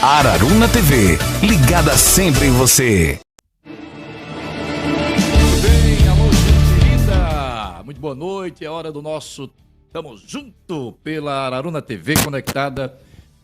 Araruna TV, ligada sempre em você. Muito bem, alô, gente linda. Muito boa noite, é hora do nosso Tamo Junto pela Araruna TV, conectada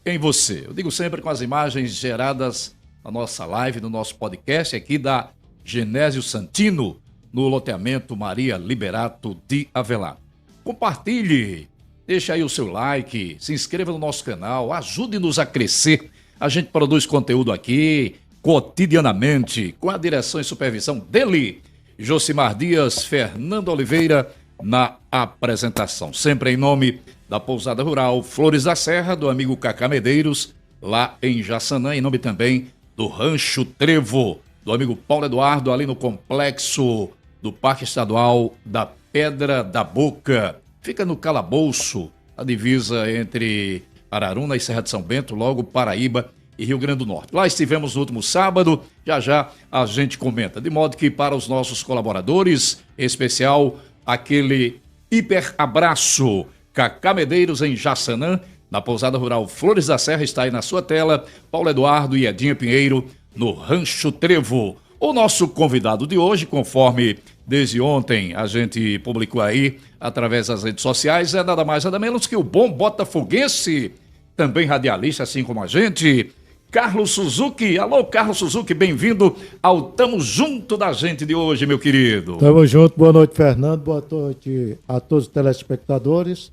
em você. Eu digo sempre com as imagens geradas na nossa live, no nosso podcast aqui da Genésio Santino, no loteamento Maria Liberato de Avelar. Compartilhe, deixa aí o seu like, se inscreva no nosso canal, ajude-nos a crescer. A gente produz conteúdo aqui cotidianamente, com a direção e supervisão dele, Josimar Dias, Fernando Oliveira, na apresentação. Sempre em nome da Pousada Rural Flores da Serra, do amigo Cacá Medeiros, lá em Jaçanã, em nome também do Rancho Trevo, do amigo Paulo Eduardo, ali no complexo do Parque Estadual da Pedra da Boca. Fica no calabouço, a divisa entre Araruna e Serra de São Bento, logo Paraíba e Rio Grande do Norte. Lá estivemos no último sábado, já a gente comenta. De modo que para os nossos colaboradores, em especial aquele hiper abraço, Cacá Medeiros em Jaçanã, na Pousada Rural Flores da Serra, está aí na sua tela, Paulo Eduardo e Edinha Pinheiro no Rancho Trevo. O nosso convidado de hoje, conforme desde ontem a gente publicou aí através das redes sociais, é nada mais nada menos que o bom botafoguense, também radialista assim como a gente, Carlos Suzuki. Alô, Carlos Suzuki, bem-vindo ao Tamo Junto da gente de hoje, meu querido. Tamo junto, boa noite, Fernando, boa noite a todos os telespectadores,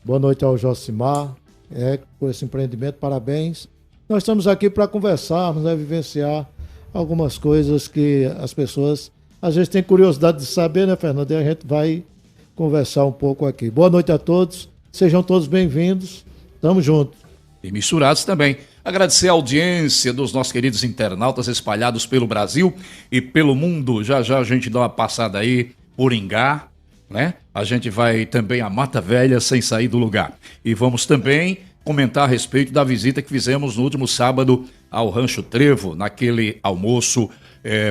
boa noite ao Josimar, por esse empreendimento, parabéns. Nós estamos aqui para conversarmos, vivenciar algumas coisas que as pessoas às vezes têm curiosidade de saber, né, Fernando? E a gente vai conversar um pouco aqui. Boa noite a todos, sejam todos bem-vindos, tamo junto. E misturados também. Agradecer a audiência dos nossos queridos internautas espalhados pelo Brasil e pelo mundo. Já a gente dá uma passada aí por Ingá, né? A gente vai também a Mata Velha sem sair do lugar. E vamos também comentar a respeito da visita que fizemos no último sábado ao Rancho Trevo, naquele almoço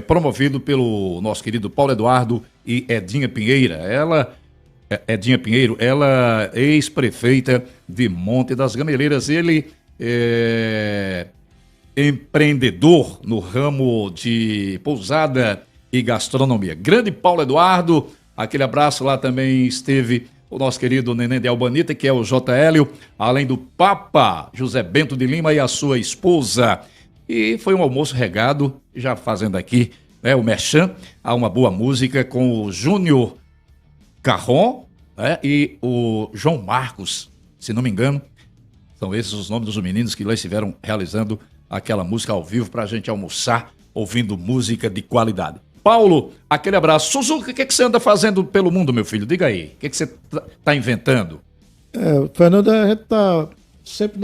promovido pelo nosso querido Paulo Eduardo e Edinha Pinheiro. Ela ex-prefeita de Monte das Gameleiras. Ele é empreendedor no ramo de pousada e gastronomia. Grande Paulo Eduardo, aquele abraço. Lá também esteve o nosso querido Neném de Albanita, que é o JL, além do Papa José Bento de Lima e a sua esposa. E foi um almoço regado, já fazendo aqui o merchan, a uma boa música com o Júnior Carron, e o João Marcos, se não me engano. São esses os nomes dos meninos que lá estiveram realizando aquela música ao vivo para a gente almoçar, ouvindo música de qualidade. Paulo, aquele abraço. Suzuki, o que você anda fazendo pelo mundo, meu filho? Diga aí, o que você está inventando? Fernando, a gente está sempre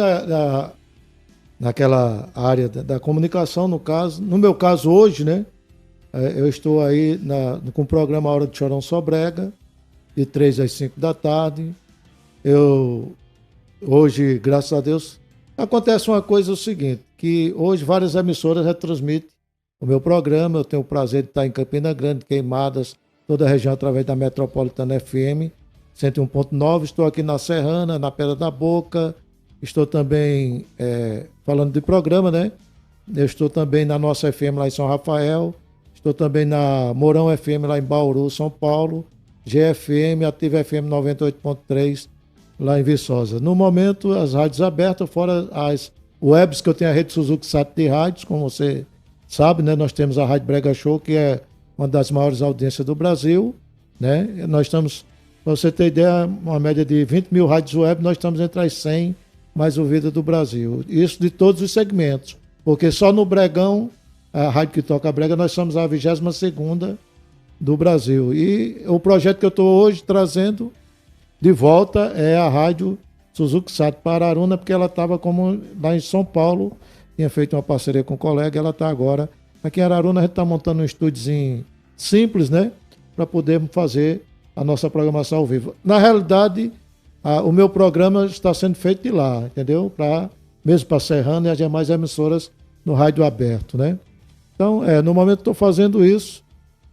naquela área da comunicação, no meu caso hoje, né? Eu estou aí com o programa Hora de Chorão Sobrega, de 3 às 5 da tarde. Hoje, graças a Deus, acontece uma coisa, o seguinte, que hoje várias emissoras retransmitem o meu programa. Eu tenho o prazer de estar em Campina Grande, Queimadas, toda a região através da Metropolitana FM 101.9. Estou aqui na Serrana, na Pedra da Boca. Estou também falando de programa, né? Eu estou também na nossa FM lá em São Rafael. Estou também na Mourão FM lá em Bauru, São Paulo. GFM, Ativa FM 98.3 lá em Viçosa. No momento, as rádios abertas, fora as webs, que eu tenho a rede Suzuki Sat de rádios, como você sabe, né? Nós temos a Rádio Brega Show, que é uma das maiores audiências do Brasil, né? Nós estamos, para você ter ideia, uma média de 20 mil rádios web, nós estamos entre as 100 mais ouvidas do Brasil. Isso de todos os segmentos, porque só no Bregão, a rádio que toca brega, nós somos a 22ª do Brasil. E o projeto que eu estou hoje trazendo de volta é a rádio Suzuki Sat para Araruna, porque ela estava como lá em São Paulo, tinha feito uma parceria com um colega, ela está agora aqui em Araruna. A gente está montando um estúdiozinho simples, né, para poder fazer a nossa programação ao vivo. Na realidade, o meu programa está sendo feito de lá, entendeu? Mesmo para Serrana e as demais emissoras no rádio aberto, né? Então, no momento estou fazendo isso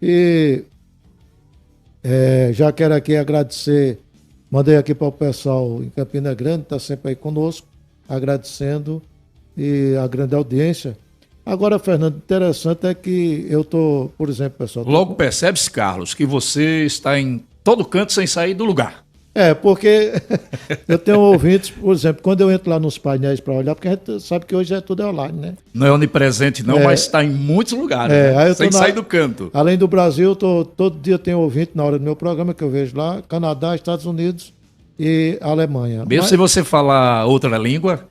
e já quero aqui agradecer, mandei aqui para o pessoal em Campina Grande, está sempre aí conosco, agradecendo e a grande audiência. Agora, Fernando, interessante é que eu estou, por exemplo, pessoal... Logo percebe-se, Carlos, que você está em todo canto sem sair do lugar. Porque eu tenho ouvintes, por exemplo, quando eu entro lá nos painéis para olhar, porque a gente sabe que hoje tudo é online, né? Não é onipresente não, mas está em muitos lugares, aí eu sem sair do canto. Além do Brasil, todo dia tenho ouvinte na hora do meu programa que eu vejo lá, Canadá, Estados Unidos e Alemanha. Mesmo se você falar outra língua,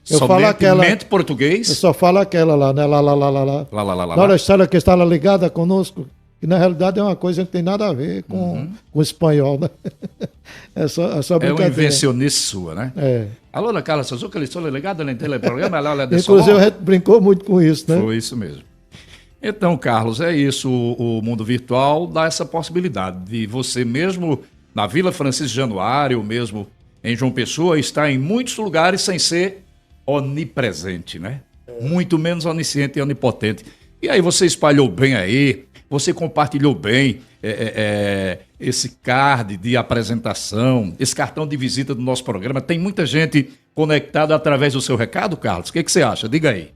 eu falo aquela, português? Eu só falo aquela lá, né? Lá. Lá, história que está ligada conosco, que na realidade é uma coisa que não tem nada a ver com o espanhol, né? É só brincadeira. É uma invencionice sua, né? Alô, Carla Suzuka, ele estou ligado no programa. Inclusive, a gente brincou muito com isso, né? Foi isso mesmo. Então, Carlos, é isso. O mundo virtual dá essa possibilidade de você mesmo, na Vila Francisco Januário, mesmo em João Pessoa, estar em muitos lugares sem ser onipresente, né? Muito menos onisciente e onipotente. E aí você espalhou bem aí, você compartilhou bem esse card de apresentação, esse cartão de visita do nosso programa. Tem muita gente conectada através do seu recado, Carlos? O que você acha? Diga aí.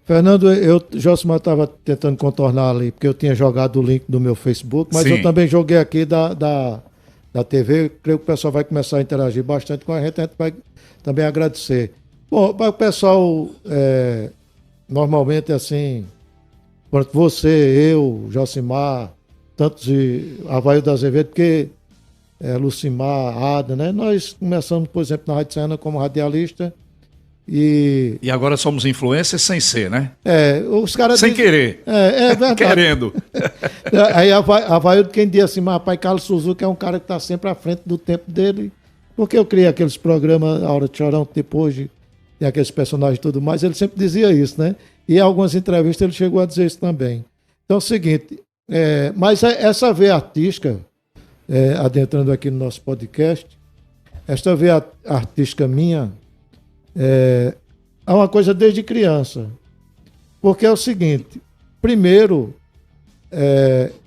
Fernando, Josimar estava tentando contornar ali, porque eu tinha jogado o link do meu Facebook, mas eu também joguei aqui da TV. Creio que o pessoal vai começar a interagir bastante com a gente vai também agradecer. Bom, o pessoal, normalmente assim, você, eu, Josimar, tantos de Availdo Azevedo, porque Lucimar, Ada, né? Nós começamos, por exemplo, na Rádio Serrana como radialista e agora somos influencers sem ser, né? Os caras sem querer. É verdade. Querendo. Aí Availdo, quem diz assim, mas rapaz, Carlos Suzuki é um cara que está sempre à frente do tempo dele, porque eu criei aqueles programas, A Hora de Chorão, depois tem aqueles personagens e tudo mais, ele sempre dizia isso, né? E em algumas entrevistas ele chegou a dizer isso também. Então é o seguinte, mas essa veia artística, adentrando aqui no nosso podcast, esta veia artística minha é uma coisa desde criança. Porque é o seguinte, primeiro,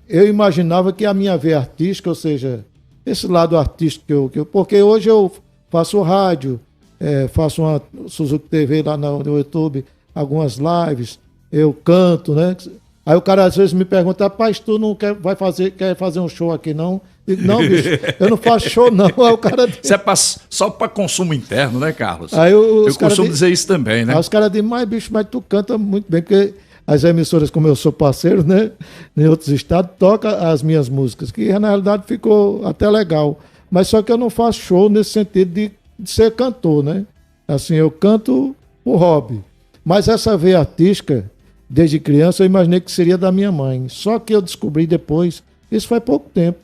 eu imaginava que a minha veia artística, ou seja, esse lado artístico porque hoje eu faço rádio, faço uma Suzuki TV lá no YouTube, algumas lives, eu canto, né? Aí o cara às vezes me pergunta, rapaz, tu não quer fazer um show aqui não? Eu digo, não, bicho, eu não faço show não. Aí o cara diz, isso é só para consumo interno, né, Carlos? Aí eu costumo dizer isso também, né? Aí os caras dizem, mas bicho, mas tu canta muito bem, porque as emissoras, como eu sou parceiro, né, em outros estados, toca as minhas músicas, que na realidade ficou até legal. Mas só que eu não faço show nesse sentido de ser cantor, né? Assim, eu canto por hobby. Mas essa veia artística, desde criança, eu imaginei que seria da minha mãe. Só que eu descobri depois, isso faz pouco tempo,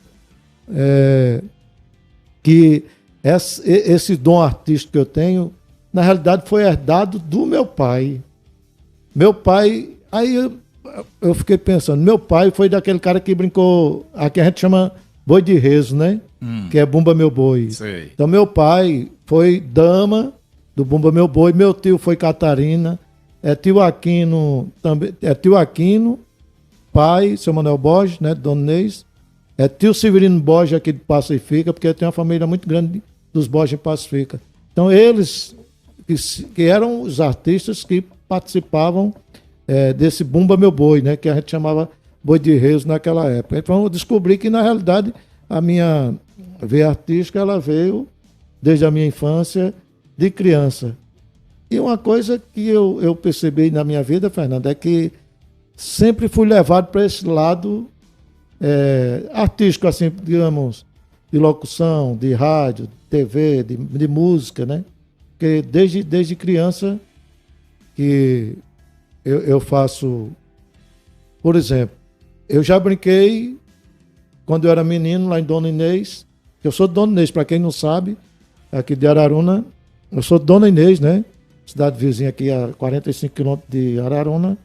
que esse dom artístico que eu tenho, na realidade foi herdado do meu pai. Meu pai, aí eu fiquei pensando, meu pai foi daquele cara que brincou, aqui a gente chama boi de rezo, né? Que é Bumba Meu Boi. Sei. Então meu pai foi dama do Bumba Meu Boi, meu tio foi Catarina, tio Aquino também, tio Aquino, pai, seu Manuel Borges, né, Dona Inês, tio Severino Borges aqui de Pacifica, porque tem uma família muito grande dos Borges em Pacifica. Então eles, que eram os artistas que participavam desse Bumba Meu Boi, né, que a gente chamava boi de rezo naquela época. Então eu descobri que na realidade a minha veia artística, ela veio desde a minha infância, de criança. E uma coisa que eu percebi na minha vida, Fernando, é que sempre fui levado para esse lado artístico, assim, digamos, de locução, de rádio, de TV, de música, né? Porque desde criança que eu faço, por exemplo, eu já brinquei quando eu era menino lá em Dona Inês, que eu sou de Dona Inês, para quem não sabe, aqui de Araruna, eu sou de Dona Inês, né? Cidade vizinha aqui a 45 quilômetros de Araruna.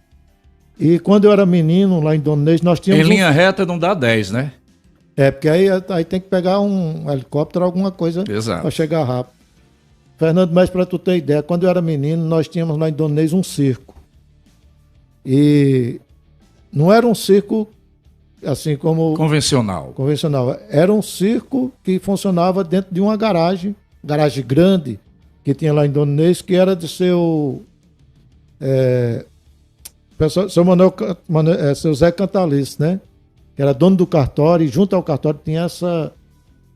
E quando eu era menino lá em Dona Inês, nós tínhamos... Em linha reta não dá 10, né? Porque aí tem que pegar um helicóptero, alguma coisa para chegar rápido. Fernando, mas para tu ter ideia, quando eu era menino, nós tínhamos lá em Dona Inês um circo. E não era um circo assim como... Convencional. Era um circo que funcionava dentro de uma garagem grande, que tinha lá em Dona Inês, que era de seu Seu seu Zé Cantalice, né? Que era dono do cartório, e junto ao cartório tinha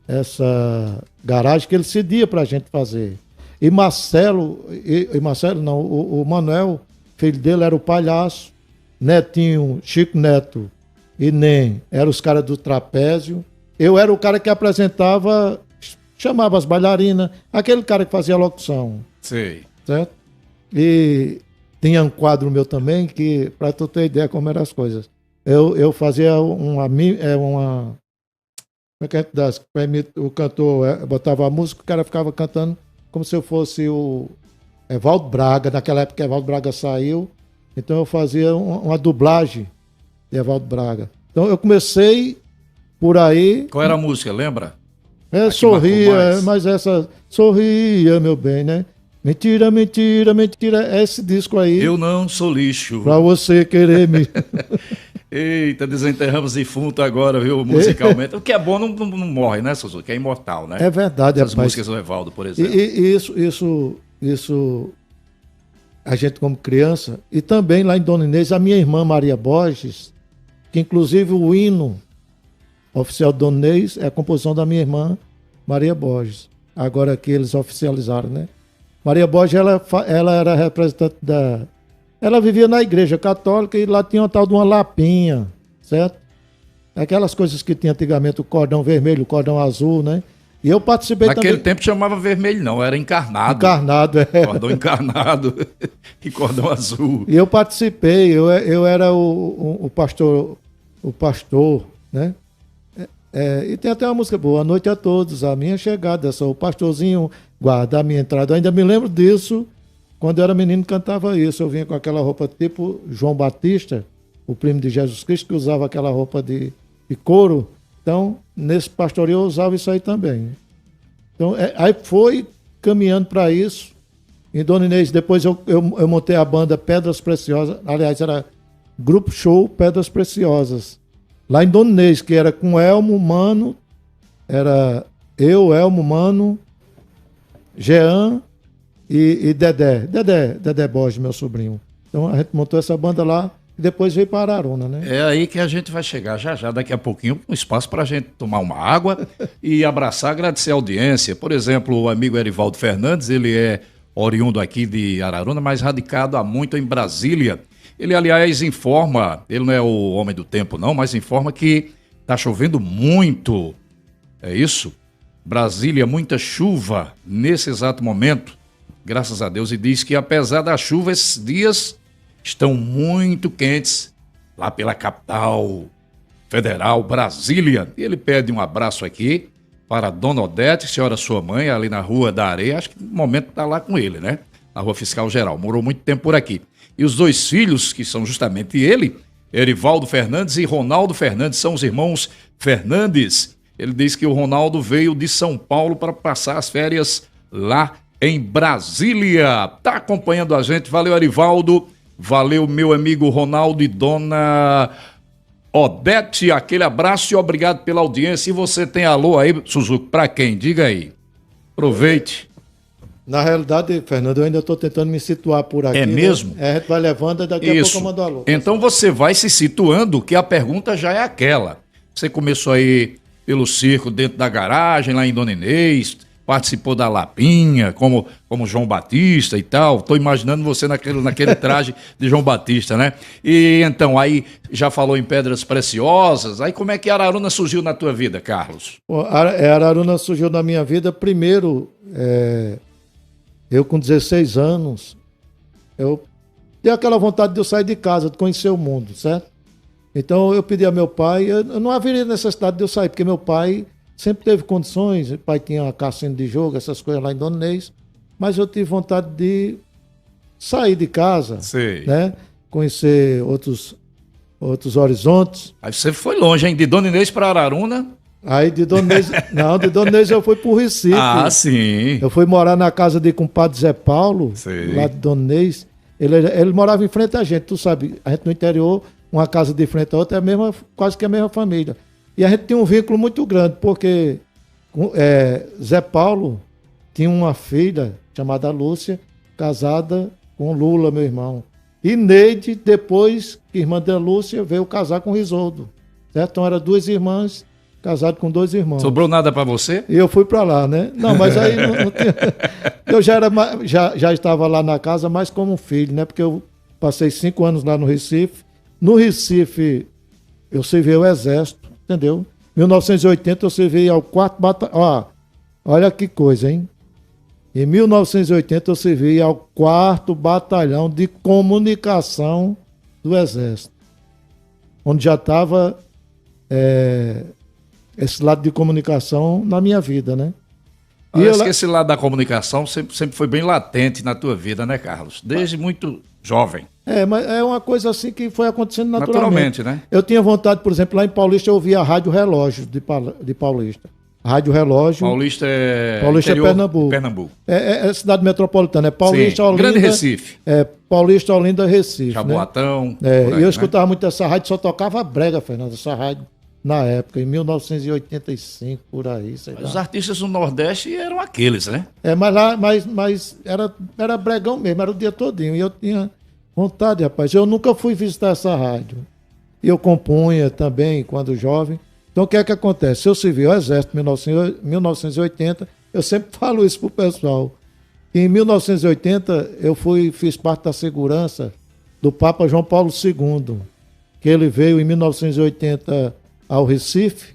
essa garagem que ele cedia pra gente fazer. E Marcelo não, o Manuel, filho dele, era o palhaço, Netinho, Chico Neto e Nem eram os caras do trapézio. Eu era o cara que apresentava, chamava as bailarinas, aquele cara que fazia a locução. Sei. Certo? E tinha um quadro meu também, que, para tu ter ideia como eram as coisas, eu fazia uma como é que o cantor botava a música, o cara ficava cantando como se eu fosse o Evaldo Braga. Naquela época Evaldo Braga saiu, então eu fazia uma dublagem de Evaldo Braga. Então eu comecei por aí. Qual era a música, lembra? Sorria, mas essa sorria, meu bem, né? Mentira, mentira, mentira. É esse disco aí. Eu não sou lixo. Pra você querer me... Eita, desenterramos defunto agora, viu, musicalmente. O que é bom não morre, né, Suzuki? Que é imortal, né? É verdade, as rapaz. músicas do Evaldo, por exemplo. E isso, a gente como criança, e também lá em Dona Inês, a minha irmã Maria Borges, que inclusive o hino oficial de Dona Inês é a composição da minha irmã Maria Borges. Agora que eles oficializaram, né? Maria Borges, ela era representante Ela vivia na igreja católica e lá tinha uma tal de uma lapinha, certo? Aquelas coisas que tinha antigamente, o cordão vermelho, o cordão azul, né? E eu participei Naquele também... tempo chamava vermelho não, era encarnado. Encarnado, é. Cordão encarnado e cordão azul. E eu participei, eu era o pastor, né? E tem até uma música boa, "A noite a todos, a minha chegada, sou o pastorzinho, guarda a minha entrada." Eu ainda me lembro disso, quando eu era menino cantava isso. Eu vinha com aquela roupa tipo João Batista, o primo de Jesus Cristo, que usava aquela roupa de couro. Então, nesse pastoreio eu usava isso aí também. Então, aí foi caminhando para isso. Em Dona Inês, depois eu montei a banda Pedras Preciosas, aliás, era Grupo Show Pedras Preciosas. Lá em Dona Inês, que era com Elmo, Mano, era eu, Elmo, Mano, Jean e Dedé Borges, meu sobrinho. Então a gente montou essa banda lá e depois veio para Araruna, né? É aí que a gente vai chegar já, daqui a pouquinho, um espaço para a gente tomar uma água e abraçar, agradecer a audiência. Por exemplo, o amigo Erivaldo Fernandes, ele é oriundo aqui de Araruna, mas radicado há muito em Brasília. Ele, aliás, informa, ele não é o homem do tempo não, mas informa que está chovendo muito. É isso? Brasília, muita chuva nesse exato momento, graças a Deus, e diz que apesar da chuva, esses dias estão muito quentes lá pela capital federal, Brasília. E ele pede um abraço aqui para a Dona Odete, senhora sua mãe, ali na Rua da Areia. Acho que no momento está lá com ele, né? Na Rua Fiscal Geral. Morou muito tempo por aqui. E os dois filhos, que são justamente ele, Erivaldo Fernandes e Ronaldo Fernandes, são os irmãos Fernandes. Ele diz que o Ronaldo veio de São Paulo para passar as férias lá em Brasília. Tá acompanhando a gente. Valeu, Erivaldo. Valeu, meu amigo Ronaldo e Dona Odete. Aquele abraço e obrigado pela audiência. E você tem alô aí, Suzuki, para quem? Diga aí. Aproveite. Na realidade, Fernando, eu ainda estou tentando me situar por aqui. É mesmo? Né? A gente vai levando e daqui a pouco eu mando alô. Então você vai se situando, que a pergunta já é aquela. Você começou aí pelo circo dentro da garagem, lá em Dona Inês, participou da Lapinha, como João Batista e tal. Estou imaginando você naquele traje de João Batista, né? E então, aí já falou em Pedras Preciosas. Aí como é que Araruna surgiu na tua vida, Carlos? Araruna surgiu na minha vida primeiro... Eu com 16 anos, eu dei aquela vontade de eu sair de casa, de conhecer o mundo, certo? Então eu pedi a meu pai, eu não haveria necessidade de eu sair, porque meu pai sempre teve condições, o pai tinha uma cassino de jogo, essas coisas lá em Dona Inês, mas eu tive vontade de sair de casa, né? Conhecer outros horizontes. Aí você foi longe, hein? De Dona Inês para Araruna... Aí de Dona Inês, não, de Dona Inês eu fui pro Recife. Ah, sim. Eu fui morar na casa de compadre Zé Paulo, lá de Dona Inês. Ele morava em frente a gente, tu sabe, a gente no interior, uma casa de frente a outra, quase que a mesma família. E a gente tinha um vínculo muito grande, porque Zé Paulo tinha uma filha chamada Lúcia, casada com Lula, meu irmão. E Neide, depois que irmã de Lúcia, veio casar com Risoldo. Certo? Então eram 2 irmãs, casado com 2 irmãos. Sobrou nada para você? E eu fui para lá, né? Não, mas aí não tinha... Eu já estava lá na casa, mais como um filho, né? Porque eu passei 5 anos lá no Recife. No Recife, eu servi ao Exército, entendeu? Em 1980, eu servi ao 4º Batalhão. Olha que coisa, hein? Em 1980, eu servi ao 4º Batalhão de Comunicação do Exército, onde já estava esse lado de comunicação na minha vida, né? Parece que esse lado da comunicação sempre foi bem latente na tua vida, né, Carlos? Desde muito jovem. Mas é uma coisa assim que foi acontecendo naturalmente. Naturalmente, né? Eu tinha vontade, por exemplo, lá em Paulista, eu ouvia a Rádio Relógio de Paulista. Rádio Relógio. Paulista é Pernambuco. Pernambuco. É cidade metropolitana, é Paulista, Sim, Olinda. Grande Recife. Paulista, Olinda, Recife. Jaboatão. Né? Por aí, E eu né? escutava muito essa rádio, só tocava brega, Fernando, essa rádio. Na época, em 1985, por aí, sei lá. Os artistas do Nordeste eram aqueles, né? Mas era bregão mesmo, era o dia todinho. E eu tinha vontade, rapaz. Eu nunca fui visitar essa rádio. E eu compunha também, quando jovem. Então, o que é que acontece? Eu servi ao Exército em 1980. Eu sempre falo isso pro pessoal. Em 1980, eu fiz parte da segurança do Papa João Paulo II, que ele veio em 1980 ao Recife,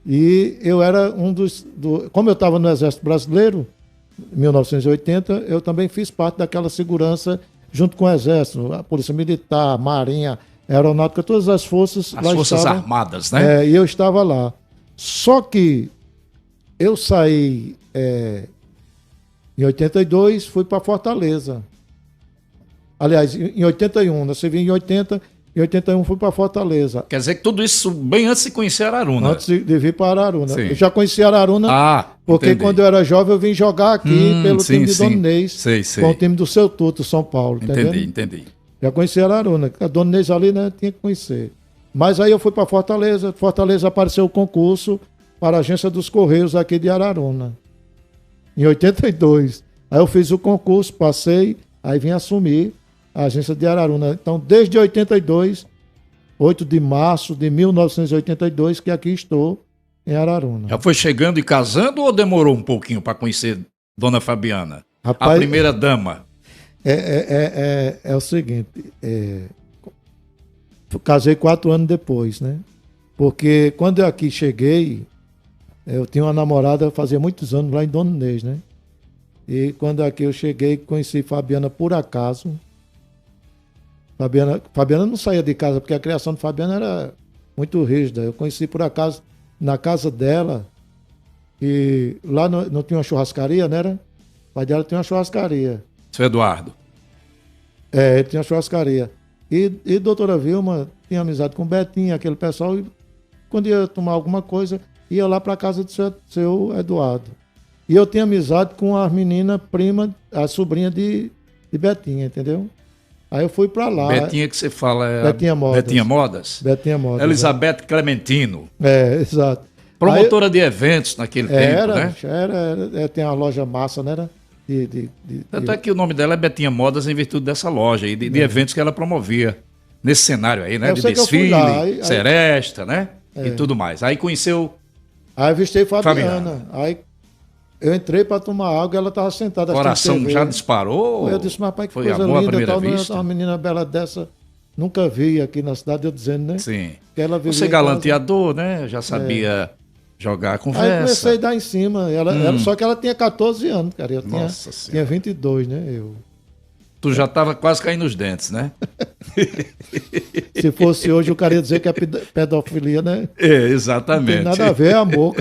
e eu era como eu estava no Exército Brasileiro, em 1980, eu também fiz parte daquela segurança junto com o Exército, a Polícia Militar, a Marinha, a Aeronáutica, todas as forças. As Forças Armadas, né? E eu estava lá. Só que eu saí em 82, fui para Fortaleza. Aliás, em 81, né? Você vinha em 80, em 81 fui para Fortaleza. Quer dizer que tudo isso bem antes de conhecer Araruna. Antes de vir para Araruna. Sim. Eu já conheci Araruna, porque entendi. quando eu era jovem eu vim jogar aqui pelo time de Dona Inês, Sei. com o time do Seu Tuto, São Paulo. Entendi. Já conheci Araruna. A Dona Inês ali, né, tinha que conhecer. Mas aí eu fui para Fortaleza. Fortaleza apareceu o concurso para a Agência dos Correios aqui de Araruna. Em 82. Aí eu fiz o concurso, passei, aí vim assumir a agência de Araruna. Então, desde 82, 8 de março de 1982, que aqui estou em Araruna. Já foi chegando e casando ou demorou um pouquinho para conhecer Dona Fabiana? Rapaz, a primeira dama. É o seguinte, casei 4 anos depois, né? Porque quando eu aqui cheguei, eu tinha uma namorada, fazia muitos anos lá em Dona Inês, né? E quando aqui eu cheguei, conheci Fabiana por acaso. Fabiana não saía de casa, porque a criação de Fabiana era muito rígida. Eu conheci por acaso na casa dela, e lá não tinha uma churrascaria, né? O pai dela tinha uma churrascaria. Seu Eduardo. Ele tinha uma churrascaria. E doutora Vilma tinha amizade com Betinha, aquele pessoal, e quando ia tomar alguma coisa, ia lá para casa do seu Eduardo. E eu tinha amizade com a menina prima, a sobrinha de Betinha, entendeu? Aí eu fui para lá. Betinha que você fala é... Betinha Modas. Betinha Modas? Betinha Modas. Elizabeth Clementino. Exato. Promotora de eventos naquele tempo, né? Tem uma loja massa, né? Tanto é que o nome dela é Betinha Modas em virtude dessa loja e de eventos que ela promovia nesse cenário aí, né? De desfile, seresta, né? E tudo mais. Aí conheceu... Aí avistei Fabiana. Aí eu entrei para tomar água e ela estava sentada. O coração já disparou? Eu disse, mas pai, que foi coisa amor linda. À primeira vista? Uma menina bela dessa, nunca vi aqui na cidade, eu dizendo, né? Sim. Que ela você galanteador, né? Já sabia jogar a conversa. Aí comecei a dar em cima. Só que ela tinha 14 anos, cara. Eu tinha 22, né? Tu já estava quase caindo os dentes, né? Se fosse hoje, o cara ia dizer que é pedofilia, né? Exatamente. Não tem nada a ver, amor.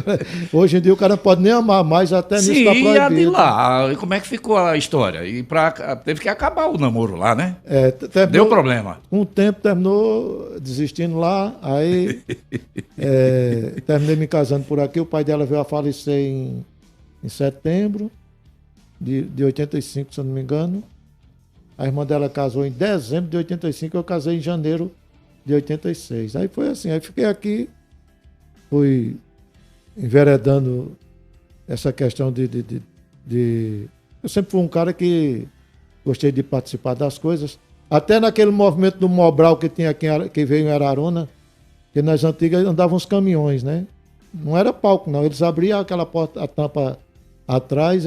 Hoje em dia o cara não pode nem amar mais, até nisso tá proibido. E a de lá? Como é que ficou a história? Teve que acabar o namoro lá, né? Deu problema. Um tempo terminou desistindo lá, aí terminei me casando por aqui. O pai dela veio a falecer em setembro de 85, se eu não me engano. A irmã dela casou em dezembro de 85, eu casei em janeiro de 86. Aí foi assim, aí fiquei aqui, fui enveredando essa questão de... Eu sempre fui um cara que gostei de participar das coisas. Até naquele movimento do Mobral que tinha aqui, que veio em Araruna, que nas antigas andavam os caminhões, né? Não era palco, não. Eles abriam aquela porta, a tampa atrás,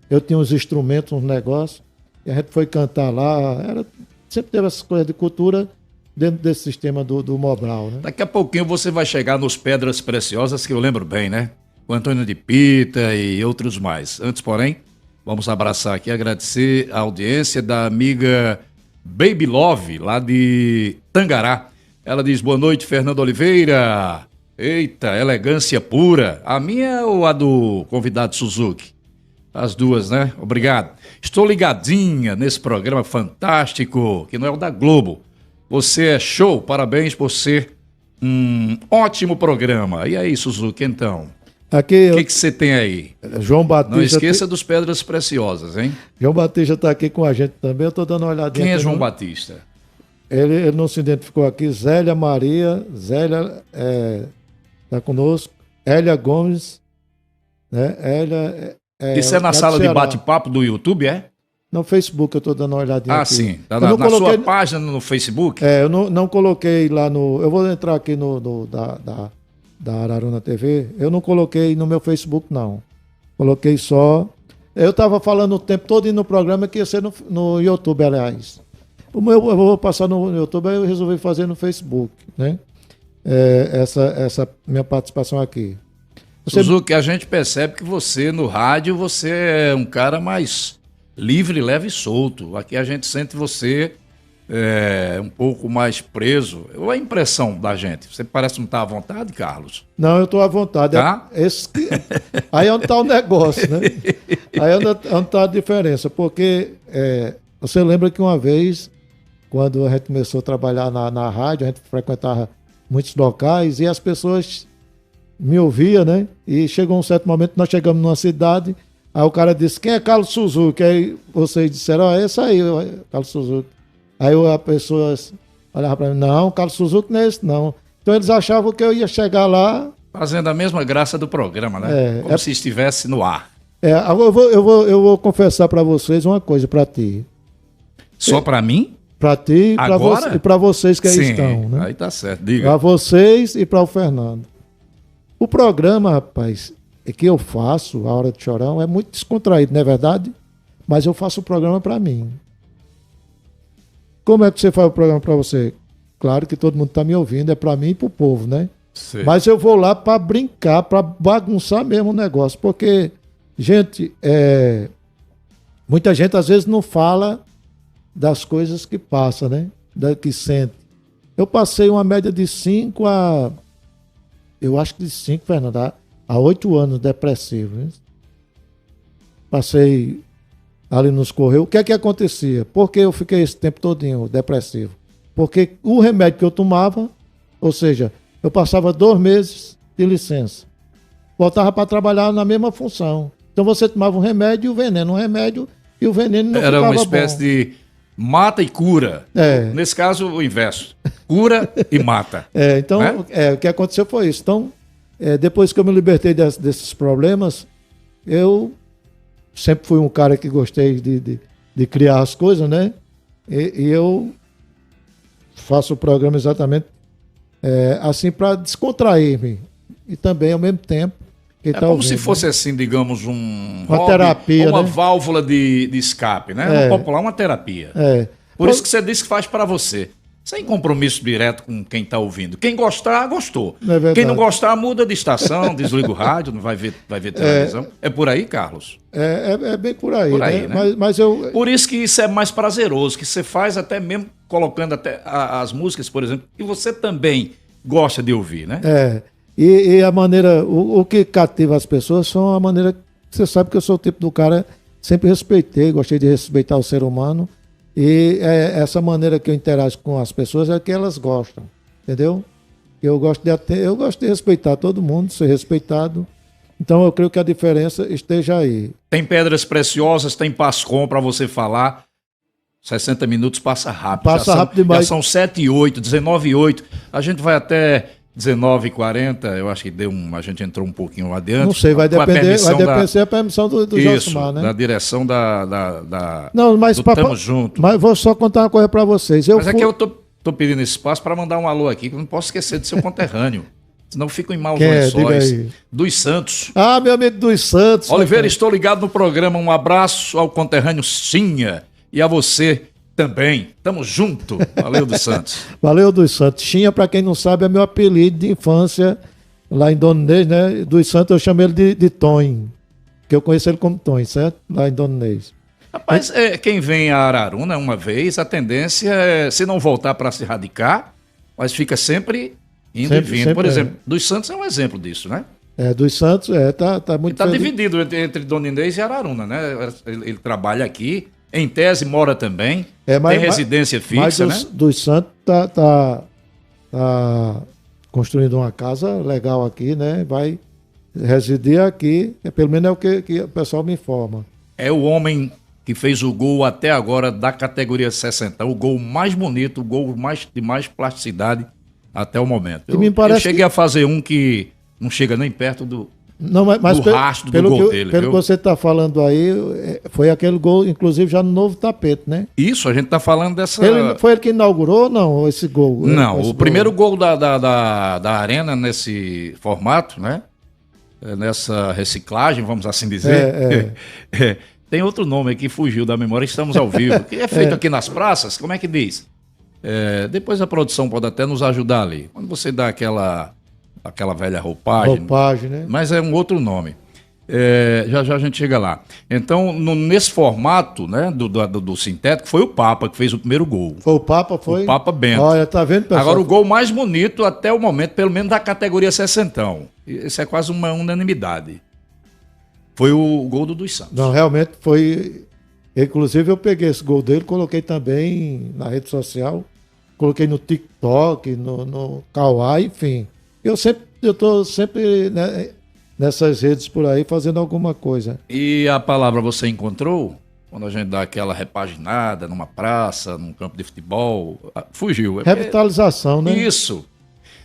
eu tinha uns instrumentos, uns negócios, e a gente foi cantar lá. Sempre teve essas coisas de cultura dentro desse sistema do Mobral, né? Daqui a pouquinho você vai chegar nos Pedras Preciosas, que eu lembro bem, né? O Antônio de Pita e outros mais. Antes, porém, vamos abraçar aqui e agradecer a audiência da amiga Baby Love, lá de Tangará. Ela diz, boa noite, Fernando Oliveira. Eita, elegância pura. A minha ou a do convidado Suzuki? As duas, né? Obrigado. Estou ligadinha nesse programa fantástico, que não é o da Globo. Você é show, parabéns por ser um ótimo programa. E aí, Suzuki, então? O que você tem aí? João Batista. Não esqueça dos Pedras Preciosas, hein? João Batista está aqui com a gente também. Eu estou dando uma olhadinha. Quem é João Batista? Ele não se identificou aqui. Zélia Maria. Zélia está conosco. Hélia Gomes. Né? Hélia. Isso é na sala de bate-papo do YouTube, é? No Facebook eu estou dando uma olhadinha. Ah, aqui. sim. Tá na sua página no Facebook? Eu não coloquei lá no. Eu vou entrar aqui da Araruna TV. Eu não coloquei no meu Facebook, não. Coloquei só. Eu estava falando o tempo todo no programa que ia ser no YouTube, aliás. Eu vou passar no YouTube, aí eu resolvi fazer no Facebook, né? Essa minha participação aqui. Suzuki, a gente percebe que você, no rádio, você é um cara mais livre, leve e solto. Aqui a gente sente você um pouco mais preso. Ou a impressão da gente? Você parece não estar à vontade, Carlos? Não, eu estou à vontade. Tá? Aí é onde está o negócio, né? Aí é onde está a diferença. Porque você lembra que uma vez, quando a gente começou a trabalhar na rádio, a gente frequentava muitos locais e as pessoas me ouviam, né? E chegou um certo momento, nós chegamos numa cidade, aí o cara disse, quem é Carlos Suzuki? Aí vocês disseram, esse aí, Carlos Suzuki. Aí a pessoa olhava para mim, não, Carlos Suzuki não é esse, não. Então eles achavam que eu ia chegar lá... Fazendo a mesma graça do programa, né? Como se estivesse no ar. Agora eu vou confessar para vocês uma coisa, para ti. Só para mim? Para ti e para vocês que aí Sim, estão, né? Aí tá certo, diga. Para vocês e para o Fernando. O programa, rapaz, que eu faço, A Hora do Chorão, é muito descontraído, não é verdade? Mas eu faço o programa para mim. Como é que você faz o programa para você? Claro que todo mundo está me ouvindo, é para mim e para o povo, né? Sim. Mas eu vou lá para brincar, para bagunçar mesmo o negócio, porque, gente, muita gente às vezes não fala das coisas que passa, né? Que sente. Eu passei uma média de 5 a... Eu acho que de 5, Fernando, a 8 anos depressivo. Né? Passei ali nos Correios. O que é que acontecia? Por que eu fiquei esse tempo todinho depressivo? Porque o remédio que eu tomava, ou seja, eu passava 2 meses de licença. Voltava para trabalhar na mesma função. Então você tomava um remédio e o veneno. Um remédio e o veneno não ficava bom. Era uma espécie de mata e cura. Nesse caso, o inverso. Cura e mata. Então, o que aconteceu foi isso. Então, depois que eu me libertei desses problemas, eu sempre fui um cara que gostei de criar as coisas, né? E eu faço o programa exatamente assim para descontrair-me. E também, ao mesmo tempo, como se fosse assim, digamos, uma hobby, terapia, uma né? válvula de escape, né? No popular, uma terapia. Por isso que você disse que faz para você. Sem compromisso direto com quem está ouvindo. Quem gostar, gostou. Quem não gostar, muda de estação, desliga o rádio, não vai ver televisão. É por aí, Carlos? É bem por aí. Por aí, né? Mas eu... Por isso que isso é mais prazeroso, que você faz até mesmo colocando até as músicas, por exemplo, que você também gosta de ouvir, né? E a maneira, o que cativa as pessoas são a maneira... Você sabe que eu sou o tipo do cara, sempre respeitei, gostei de respeitar o ser humano. E essa maneira que eu interajo com as pessoas é que elas gostam, entendeu? Eu gosto de respeitar todo mundo, ser respeitado. Então eu creio que a diferença esteja aí. Tem Pedras Preciosas, tem Pascom para você falar. 60 minutos passa rápido. Passa rápido demais. Já são 7 e 8, 19 e 8. A gente vai até 19h40, eu acho que a gente entrou um pouquinho adiante. Não sei, vai com a depender permissão da permissão do Isso, Josimar, né? da direção da Não, mas do Tamo Junto. Mas vou só contar uma coisa para vocês. Mas é que eu tô pedindo esse espaço para mandar um alô aqui, que eu não posso esquecer de seu conterrâneo. Senão fico em maus lençóis. Dos Santos. Ah, meu amigo dos Santos. Oliveira, estou ligado no programa. Um abraço ao conterrâneo Chinha e a você também. Tamo junto. Valeu, dos Santos. Valeu, dos Santos. Chinha, para quem não sabe, é meu apelido de infância lá em Dona Inês, né? Dos Santos eu chamo ele de Tonho, que eu conheço ele como Tonho, certo? Lá em Dona Inês. Rapaz, quem vem a Araruna uma vez, a tendência é, se não voltar para se radicar, mas fica sempre indo e vindo. Por exemplo, dos Santos é um exemplo disso, né? Dos Santos, tá muito Está dividido entre Dona Inês e Araruna, né? Ele trabalha aqui, em tese mora também, tem residência fixa, mas né? Dos Santos tá construindo uma casa legal aqui, né? Vai residir aqui, pelo menos é o que o pessoal me informa. É o homem que fez o gol até agora da categoria 60, o gol mais bonito, o gol de mais plasticidade até o momento. Eu cheguei a fazer um que não chega nem perto do rastro do gol dele. Pelo que você está falando aí, foi aquele gol, inclusive, já no novo tapete, né? Isso, a gente está falando dessa... Foi ele que inaugurou, não, esse gol? Não, o primeiro gol da Arena nesse formato, né? Nessa reciclagem, vamos assim dizer. Tem outro nome aqui, fugiu da memória, estamos ao vivo. Que é feito aqui nas praças, como é que diz? Depois a produção pode até nos ajudar ali. Quando você dá aquela velha roupagem. Né? Mas é um outro nome. Já a gente chega lá. Então, nesse formato, né, do sintético, foi o Papa que fez o primeiro gol. Foi o Papa, foi? O Papa Bento. Olha, tá vendo, pessoal? Agora, o gol mais bonito até o momento, pelo menos da categoria 60. Isso é quase uma unanimidade. Foi o gol dos Santos. Não, realmente foi... Inclusive, eu peguei esse gol dele, coloquei também na rede social, coloquei no TikTok, no Kawaii, enfim. Eu tô sempre, né, nessas redes por aí fazendo alguma coisa. E a palavra você encontrou? Quando a gente dá aquela repaginada numa praça, num campo de futebol, fugiu. Revitalização, né? Isso.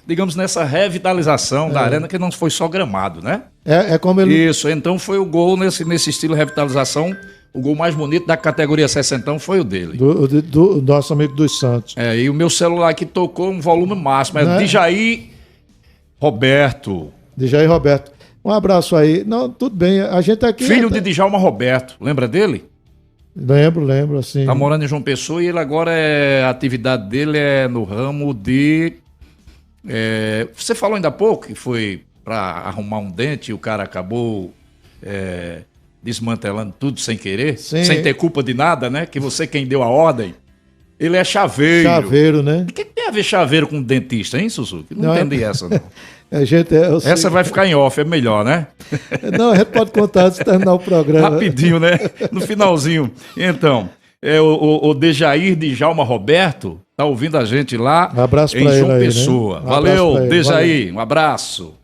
Digamos, nessa revitalização da arena, que não foi só gramado, né? É como ele... Isso, então foi o gol nesse estilo revitalização, o gol mais bonito da categoria 60 foi o dele. Do nosso amigo dos Santos. E o meu celular aqui tocou um volume máximo, Djair Roberto. Djair Roberto. Um abraço aí. Não, tudo bem, a gente aqui... Filho de Djalma Roberto, lembra dele? Lembro, assim. Tá morando em João Pessoa e ele agora a atividade dele é no ramo de... você falou ainda há pouco que foi para arrumar um dente e o cara acabou desmantelando tudo sem querer, Sim. Sem ter culpa de nada, né? Que você quem deu a ordem. Ele é chaveiro. Chaveiro, né? O que tem a ver chaveiro com dentista, hein, Suzuki? Não entendi essa, não. Essa vai ficar em off, é melhor, né? Não, a gente pode contar antes de terminar o programa. Rapidinho, né? No finalzinho. Então, o Djair Djalma Roberto tá ouvindo a gente lá um abraço em João Pessoa. Né? Valeu, Djair, um abraço.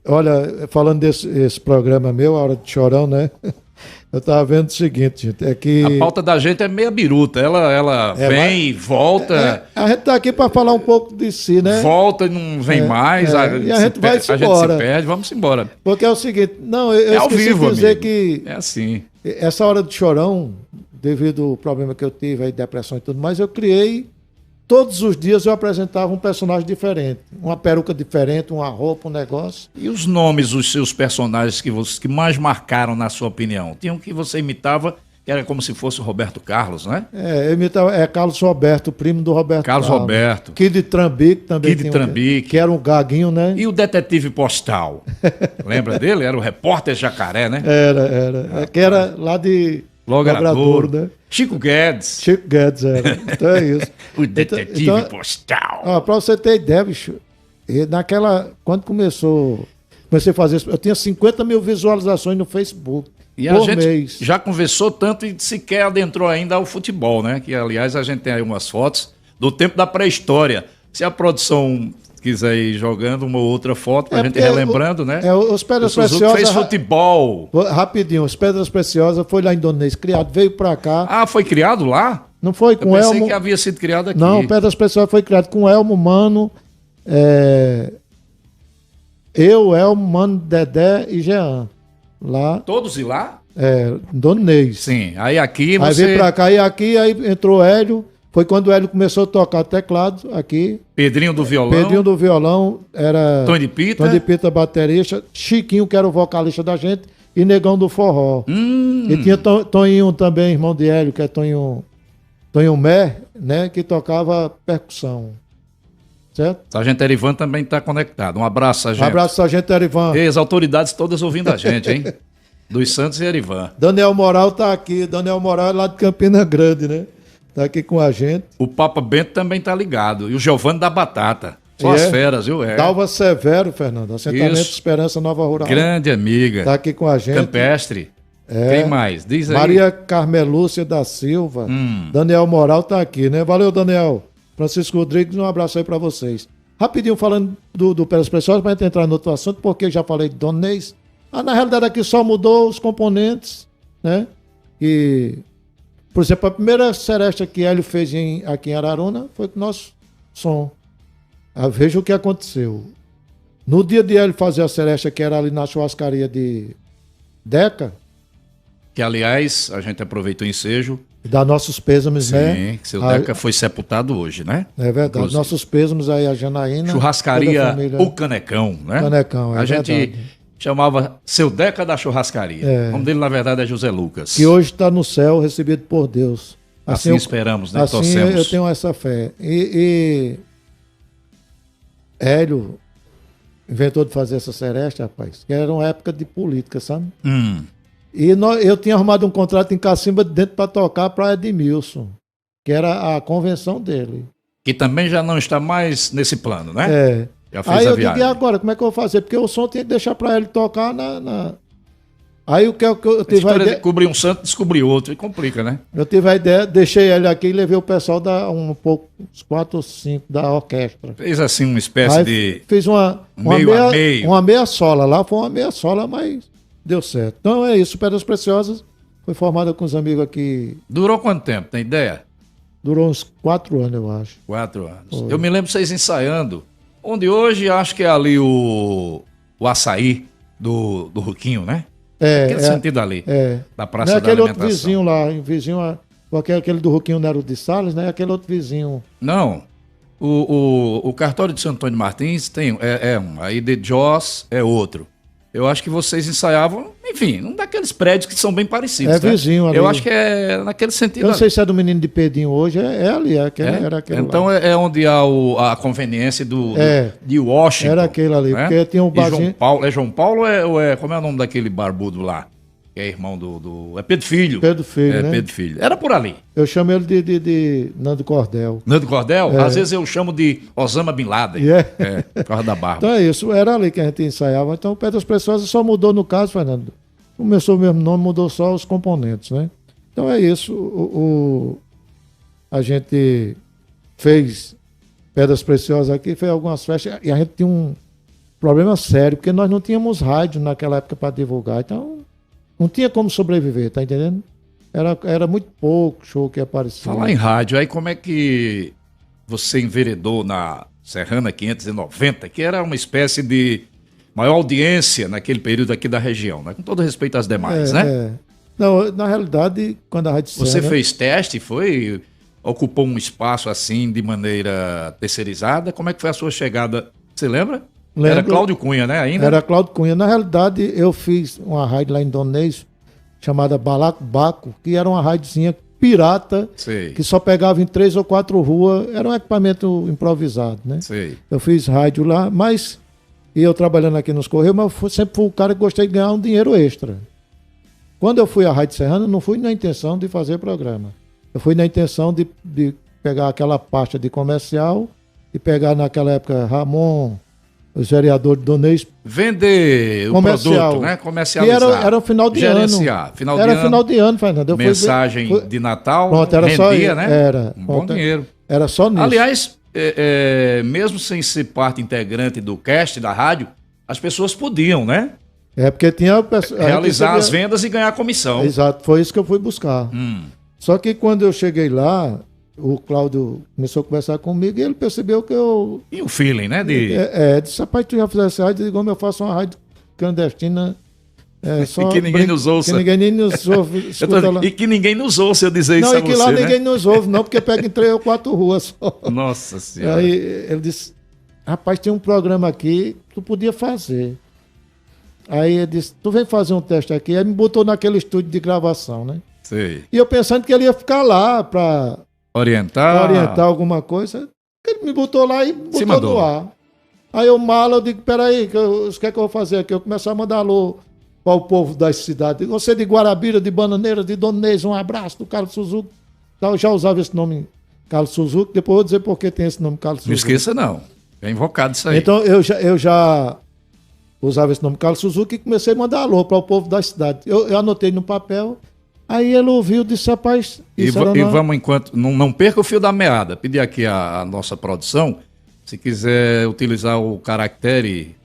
Olha, falando desse programa meu, A Hora de Chorão, né? Eu tava vendo o seguinte, gente, é que... A pauta da gente é meia biruta, ela vem e volta... A gente tá aqui para falar um pouco de si, né? Volta e não vem mais, e a gente vai se embora. A gente se perde, vamos embora. Porque é o seguinte, eu ao esqueci vivo, de dizer amigo. que... É assim. Essa Hora de Chorão, devido ao problema que eu tive, aí, depressão e tudo mais, eu criei... Todos os dias eu apresentava um personagem diferente. Uma peruca diferente, uma roupa, um negócio. E os nomes dos seus personagens que mais marcaram, na sua opinião? Tinha um que você imitava, que era como se fosse o Roberto Carlos, né? Eu imitava, Carlos Roberto, primo do Roberto Carlos. Roberto. Kid Trambique também. Kid Trambique. Que era um gaguinho, né? E o Detetive Postal? Lembra dele? Era o repórter Jacaré, né? Era. Que era lá de... Logradouro, né? Chico Guedes. Era. Então é isso. O Detetive Postal. Pra você ter ideia, bicho, quando comecei a fazer isso, eu tinha 50 mil visualizações no Facebook. E a gente já conversou tanto e sequer adentrou ainda ao futebol, né? Que, aliás, a gente tem aí umas fotos do tempo da pré-história. Se a produção quiser ir jogando uma ou outra foto pra gente ir relembrando, né? Os Pedras Preciosas... fez futebol. Rapidinho, os Pedras Preciosas foi lá em Dona Inês, criado, veio pra cá. Ah, foi criado lá? Não foi com Elmo... Eu pensei que havia sido criado aqui. Não, Pedras Preciosas foi criado com Elmo, Mano Eu, Elmo, Mano, Dedé e Jean. Lá, Todos ir lá? Donês. Sim. Aí aqui Aí você... veio pra cá e aqui, aí entrou o Hélio. Foi quando o Hélio começou a tocar teclado aqui. Pedrinho do violão. Pedrinho do violão, era Tony de Pita. Tony de Pita, baterista. Chiquinho, que era o vocalista da gente. E Negão do Forró. E tinha Toninho também, irmão de Hélio, que é Toninho Mé, né? Que tocava percussão. Certo? Sargento Erivan também está conectado. Um abraço, Sargento. Um abraço, Sargento Erivan. E as autoridades todas ouvindo a gente, hein? Dos Santos e Erivan. Daniel Moral tá aqui. Daniel Moral é lá de Campina Grande, né? Tá aqui com a gente. O Papa Bento também tá ligado. E o Giovanni da Batata. Só as feras, viu? Dalva Severo, Fernando. Assentamento Isso. Esperança Nova Rural. Grande amiga. Tá aqui com a gente. Campestre. Quem mais? Diz aí. Maria Carmelúcia da Silva. Daniel Moral tá aqui, né? Valeu, Daniel. Francisco Rodrigues, um abraço aí pra vocês. Rapidinho falando do Pedras Preciosas, pra gente entrar no outro assunto, porque já falei de Donês. Na realidade aqui só mudou os componentes, né? E, por exemplo, a primeira seresta que Hélio fez aqui em Araruna foi com o nosso som. Veja o que aconteceu. No dia de Hélio fazer a seresta, que era ali na churrascaria de Deca, Que, aliás, a gente aproveitou o ensejo. dá nossos pêsames, né? Sim, que seu Deca foi sepultado hoje, né? É verdade. Inclusive. Nossos pêsames aí a Janaína. toda a Churrascaria família. O Canecão, né? Canecão, é A gente verdade. chamava seu Deca da churrascaria. É. O nome dele, na verdade, é José Lucas. Que hoje está no céu, recebido por Deus. Assim esperamos, né? Assim Torcemos. eu tenho essa fé. E Hélio inventou de fazer essa seresta, rapaz, que era uma época de política, sabe? E eu tinha arrumado um contrato em Cacimba de Dentro para tocar para Edmilson, que era a convenção dele. Que também já não está mais nesse plano, né? É. Já fez Aí a eu digo, viagem. e agora, como é que eu vou fazer? Porque o som tinha que deixar para ele tocar na... Aí o que eu A tive a história de ideia... cobrir um santo, descobrir outro. E complica, né? Eu tive a ideia, deixei ele aqui e levei o pessoal uns 4 ou 5 da orquestra. Fez assim uma espécie Aí de... fiz uma meio a meio. uma meia sola. Lá foi uma meia sola, mas deu certo. Então é isso. Pedras Preciosas foi formada com os amigos aqui. Durou quanto tempo? Tem ideia? Durou uns 4 anos, eu acho. 4 anos. Eu me lembro vocês ensaiando. Onde hoje acho que é ali o açaí do Ruquinho, né? Aquele sentido ali. Da Praça Não é da aquele outro Alimentação. vizinho lá. Vizinho, aquele do Ruquinho Nero de Salles, né? Aquele outro vizinho. Não. O cartório de Santo Antônio Martins tem um. Aí de Joss é outro. Eu acho que vocês ensaiavam, enfim, um daqueles prédios que são bem parecidos. É vizinho ali. Eu acho que é naquele sentido. Eu não sei se é do menino de Pedinho hoje, é ali, era aquele Então lá. é onde há a conveniência de Washington. Era aquele ali, né? porque tinha um E barzinho... João Paulo, João Paulo ou como é o nome daquele barbudo lá? Que é irmão é Pedro Filho. Pedro Filho, né? Pedro Filho. Era por ali. Eu chamo ele de Nando Cordel. Nando Cordel? Às vezes eu chamo de Osama Bin Laden. Por causa da barba. Então é isso, era ali que a gente ensaiava. Então Pedras Preciosas só mudou no caso, Fernando. Começou o mesmo nome, mudou só os componentes, né? Então é isso. A gente fez Pedras Preciosas aqui, fez algumas festas e a gente tinha um problema sério, porque nós não tínhamos rádio naquela época para divulgar. Então não tinha como sobreviver, tá entendendo? Era muito pouco show que aparecia. Falar em rádio, aí como é que você enveredou na Serrana 590, que era uma espécie de maior audiência naquele período aqui da região, né? Com todo respeito às demais, né? Não, na realidade, quando a Rádio Você Serra... fez teste, ocupou um espaço assim de maneira terceirizada? Como é que foi a sua chegada? Você lembra? Lembro. Era Cláudio Cunha, né? Ainda? Era Cláudio Cunha. Na realidade, eu fiz uma rádio lá em Donês, chamada Balaco Baco, que era uma rádiozinha pirata, Sei. que só pegava em 3 ou 4 ruas. Era um equipamento improvisado, né? Sei. Eu fiz rádio lá, e eu trabalhando aqui nos Correios, mas eu sempre fui o cara que gostei de ganhar um dinheiro extra. Quando eu fui à Rádio Serrana, não fui na intenção de fazer programa. Eu fui na intenção de pegar aquela pasta de comercial e pegar naquela época Ramon, os vereadores de Donês. Vender o produto, né? Comercializar. E era o final de Gerenciar. ano. Final de era ano, final de ano, Fernando. Mensagem de Natal, Pronto, era rendia, só né? Era. Um bom dinheiro. Era só nisso. Aliás, mesmo sem ser parte integrante do cast da rádio, as pessoas podiam, né? Porque tinha... Realizar as vendas e ganhar comissão. Exato, foi isso que eu fui buscar. Só que quando eu cheguei lá, o Cláudio começou a conversar comigo e ele percebeu que eu... E o feeling, né? Disse, rapaz, tu já fizesse rádio? Eu digo, como eu faço uma rádio clandestina... e que ninguém nos ouça. Que ninguém nem nos ouve. E que ninguém nos ouça, eu dizer isso a você, Não, e que lá ninguém nos ouve, não, porque pega em 3 ou 4 ruas só. Nossa Senhora. Aí ele disse, rapaz, tem um programa aqui, tu podia fazer. Aí ele disse, tu vem fazer um teste aqui. Aí me botou naquele estúdio de gravação, né? Sei. E eu pensando que ele ia ficar lá para orientar alguma coisa. Ele me botou lá e botou no ar. Aí eu mala, eu digo, peraí, o que é que eu vou fazer aqui? Eu começo a mandar alô para o povo das cidades. Você de Guarabira, de Bananeira, de Donês, um abraço do Carlos Suzuki. Eu já usava esse nome, Carlos Suzuki. Depois eu vou dizer por que tem esse nome, Carlos Suzuki. Não esqueça, não. É invocado isso aí. Então eu já usava esse nome, Carlos Suzuki, e comecei a mandar alô para o povo da cidade. Eu anotei no papel, aí ele ouviu e disse, rapaz... E vamos, enquanto... Não perca o fio da meada. Pedir aqui a nossa produção, se quiser utilizar o caractere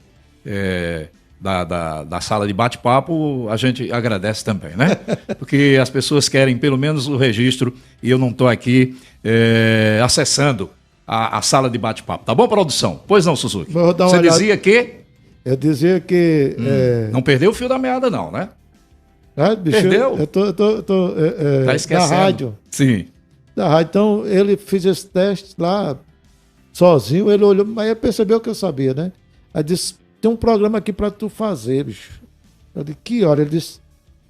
da sala de bate-papo, a gente agradece também, né? Porque as pessoas querem pelo menos o registro e eu não estou aqui acessando a sala de bate-papo. Tá bom, produção? Pois não, Suzuki? Você dizia que... Eu dizia que... Não perdeu o fio da meada, não, né? Bicho, perdeu? Eu tô tá esquecendo. Da rádio. Sim. Da rádio. Então, ele fez esse teste lá, sozinho, ele olhou, mas ele percebeu que eu sabia, né? Aí disse, tem um programa aqui pra tu fazer, bicho. Eu disse, que hora? Ele disse,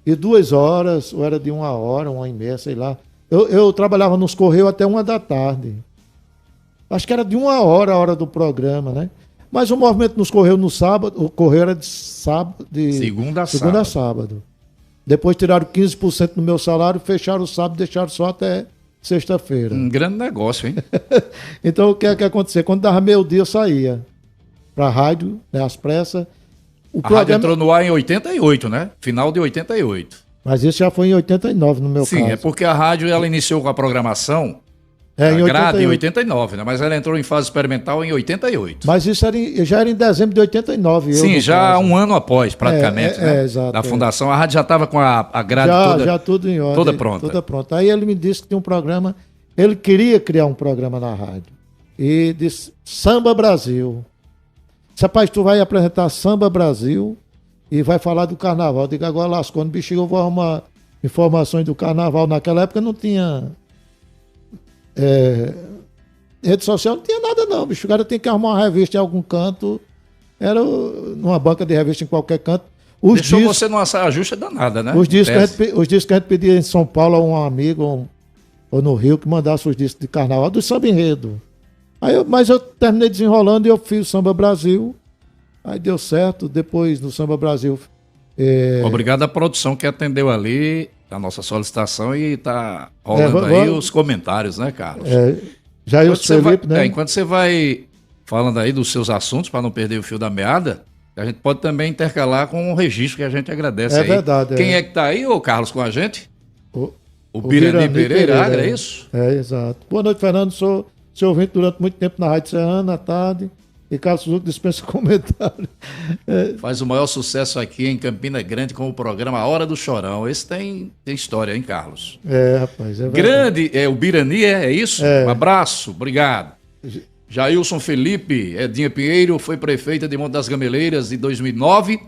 e 2 horas, ou era de 1 hora, 1h30, sei lá. Eu trabalhava nos Correios até 1 da tarde. Acho que era de 1 hora a hora do programa, né? Mas o movimento nos Correios no sábado, o Correio era de sábado, segunda a sábado. Depois tiraram 15% do meu salário, fecharam o sábado, deixaram só até sexta-feira. Um grande negócio, hein? Então o que é que acontecia? Quando dava meio dia eu saía pra rádio, né, às pressas. Rádio entrou no ar em 88, né? Final de 88. Mas isso já foi em 89 no meu caso. Sim, é porque a rádio ela iniciou com a programação em grade em 89, né? Mas ela entrou em fase experimental em 88. Mas isso já era em dezembro de 89. Sim, já um ano após, praticamente, né? Exato. Da fundação. A rádio já estava com a grade já tudo em ordem. Toda pronta. Toda pronta. Aí ele me disse que tinha um programa, ele queria criar um programa na rádio. E disse, Samba Brasil. Disse, rapaz, tu vai apresentar Samba Brasil e vai falar do carnaval. Eu digo, agora lascou no bexiga, eu vou arrumar informações do carnaval. Naquela época não tinha... rede social não tinha nada não, bicho. O cara tem que arrumar uma revista em algum canto. Era numa banca de revista em qualquer canto. Deixou você numa saia justa danada, né? Os discos que a gente pedia em São Paulo a um amigo ou no Rio que mandasse os discos de carnaval do samba enredo. Mas eu terminei desenrolando e eu fiz o Samba Brasil. Aí deu certo. Depois no Samba Brasil... Obrigado à produção que atendeu ali a nossa solicitação e está rolando aí os comentários, né, Carlos? Jair Felipe, né? Enquanto você vai falando aí dos seus assuntos, para não perder o fio da meada, a gente pode também intercalar com um registro que a gente agradece aí. Verdade. Quem é que está aí, ô Carlos, com a gente? O Birani Pereira, é isso? Exato. Boa noite, Fernando. Sou seu ouvinte durante muito tempo na Rádio Serrana, à tarde. E Carlos Suzuki dispensa comentário. Faz o maior sucesso aqui em Campina Grande com o programa A Hora do Chorão. Esse tem história, hein, Carlos? Rapaz, é verdade. Grande, o Birani, é isso? Um abraço, obrigado. Jailson Felipe, Edinha Pinheiro, foi prefeita de Monte das Gameleiras de 2009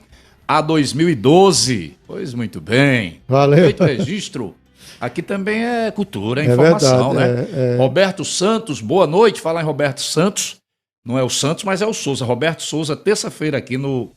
a 2012. Pois muito bem. Valeu. Feito registro. Aqui também é cultura, é informação, verdade, né? Roberto Santos, boa noite. Falar em Roberto Santos. Não é o Santos, mas é o Souza. Roberto Souza, terça-feira aqui no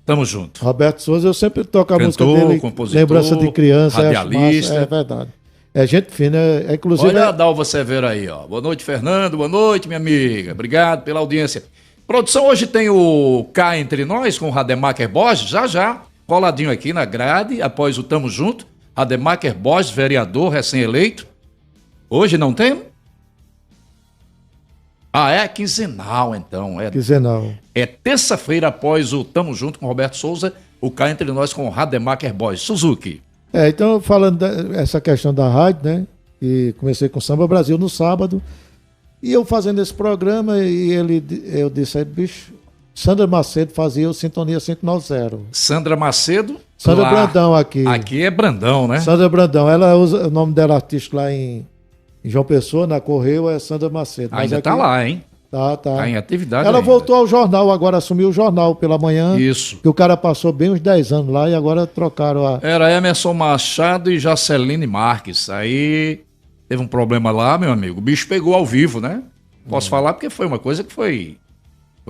Tamo Junto. Roberto Souza, eu sempre toco a música dele. Compositor, lembrança de criança. radialista. É verdade. É gente fina. Inclusive, olha a Dalva Severo aí, ó. Boa noite, Fernando. Boa noite, minha amiga. Obrigado pela audiência. Produção, hoje tem o Cá Entre Nós com o Rademacher Borges. Já, coladinho aqui na grade, após o Tamo Junto. Rademacher Borges, vereador recém-eleito. Hoje não tem? É quinzenal, então. Quinzenal. É terça-feira após o Tamo Junto com Roberto Souza, o Cá Entre Nós com o Rademacher Borges. Suzuki. Então, falando dessa questão da rádio, né? E comecei com Samba Brasil no sábado. E eu fazendo esse programa, eu disse, bicho, Sandra Macedo fazia o Sintonia 590. Sandra Macedo? Sandra Brandão aqui. Aqui é Brandão, né? Sandra Brandão. Ela usa o nome dela artístico lá em Em João Pessoa, na Correio, é Sandra Macedo. Mas Ainda aqui, tá lá, hein? Tá. Tá em atividade Ela ainda. voltou ao jornal, agora assumiu o jornal pela manhã. Isso. Que o cara passou bem uns 10 anos lá e agora trocaram a. Era Emerson Machado e Jaceline Marques. Aí teve um problema lá, meu amigo. O bicho pegou ao vivo, né? Posso falar porque foi uma coisa que foi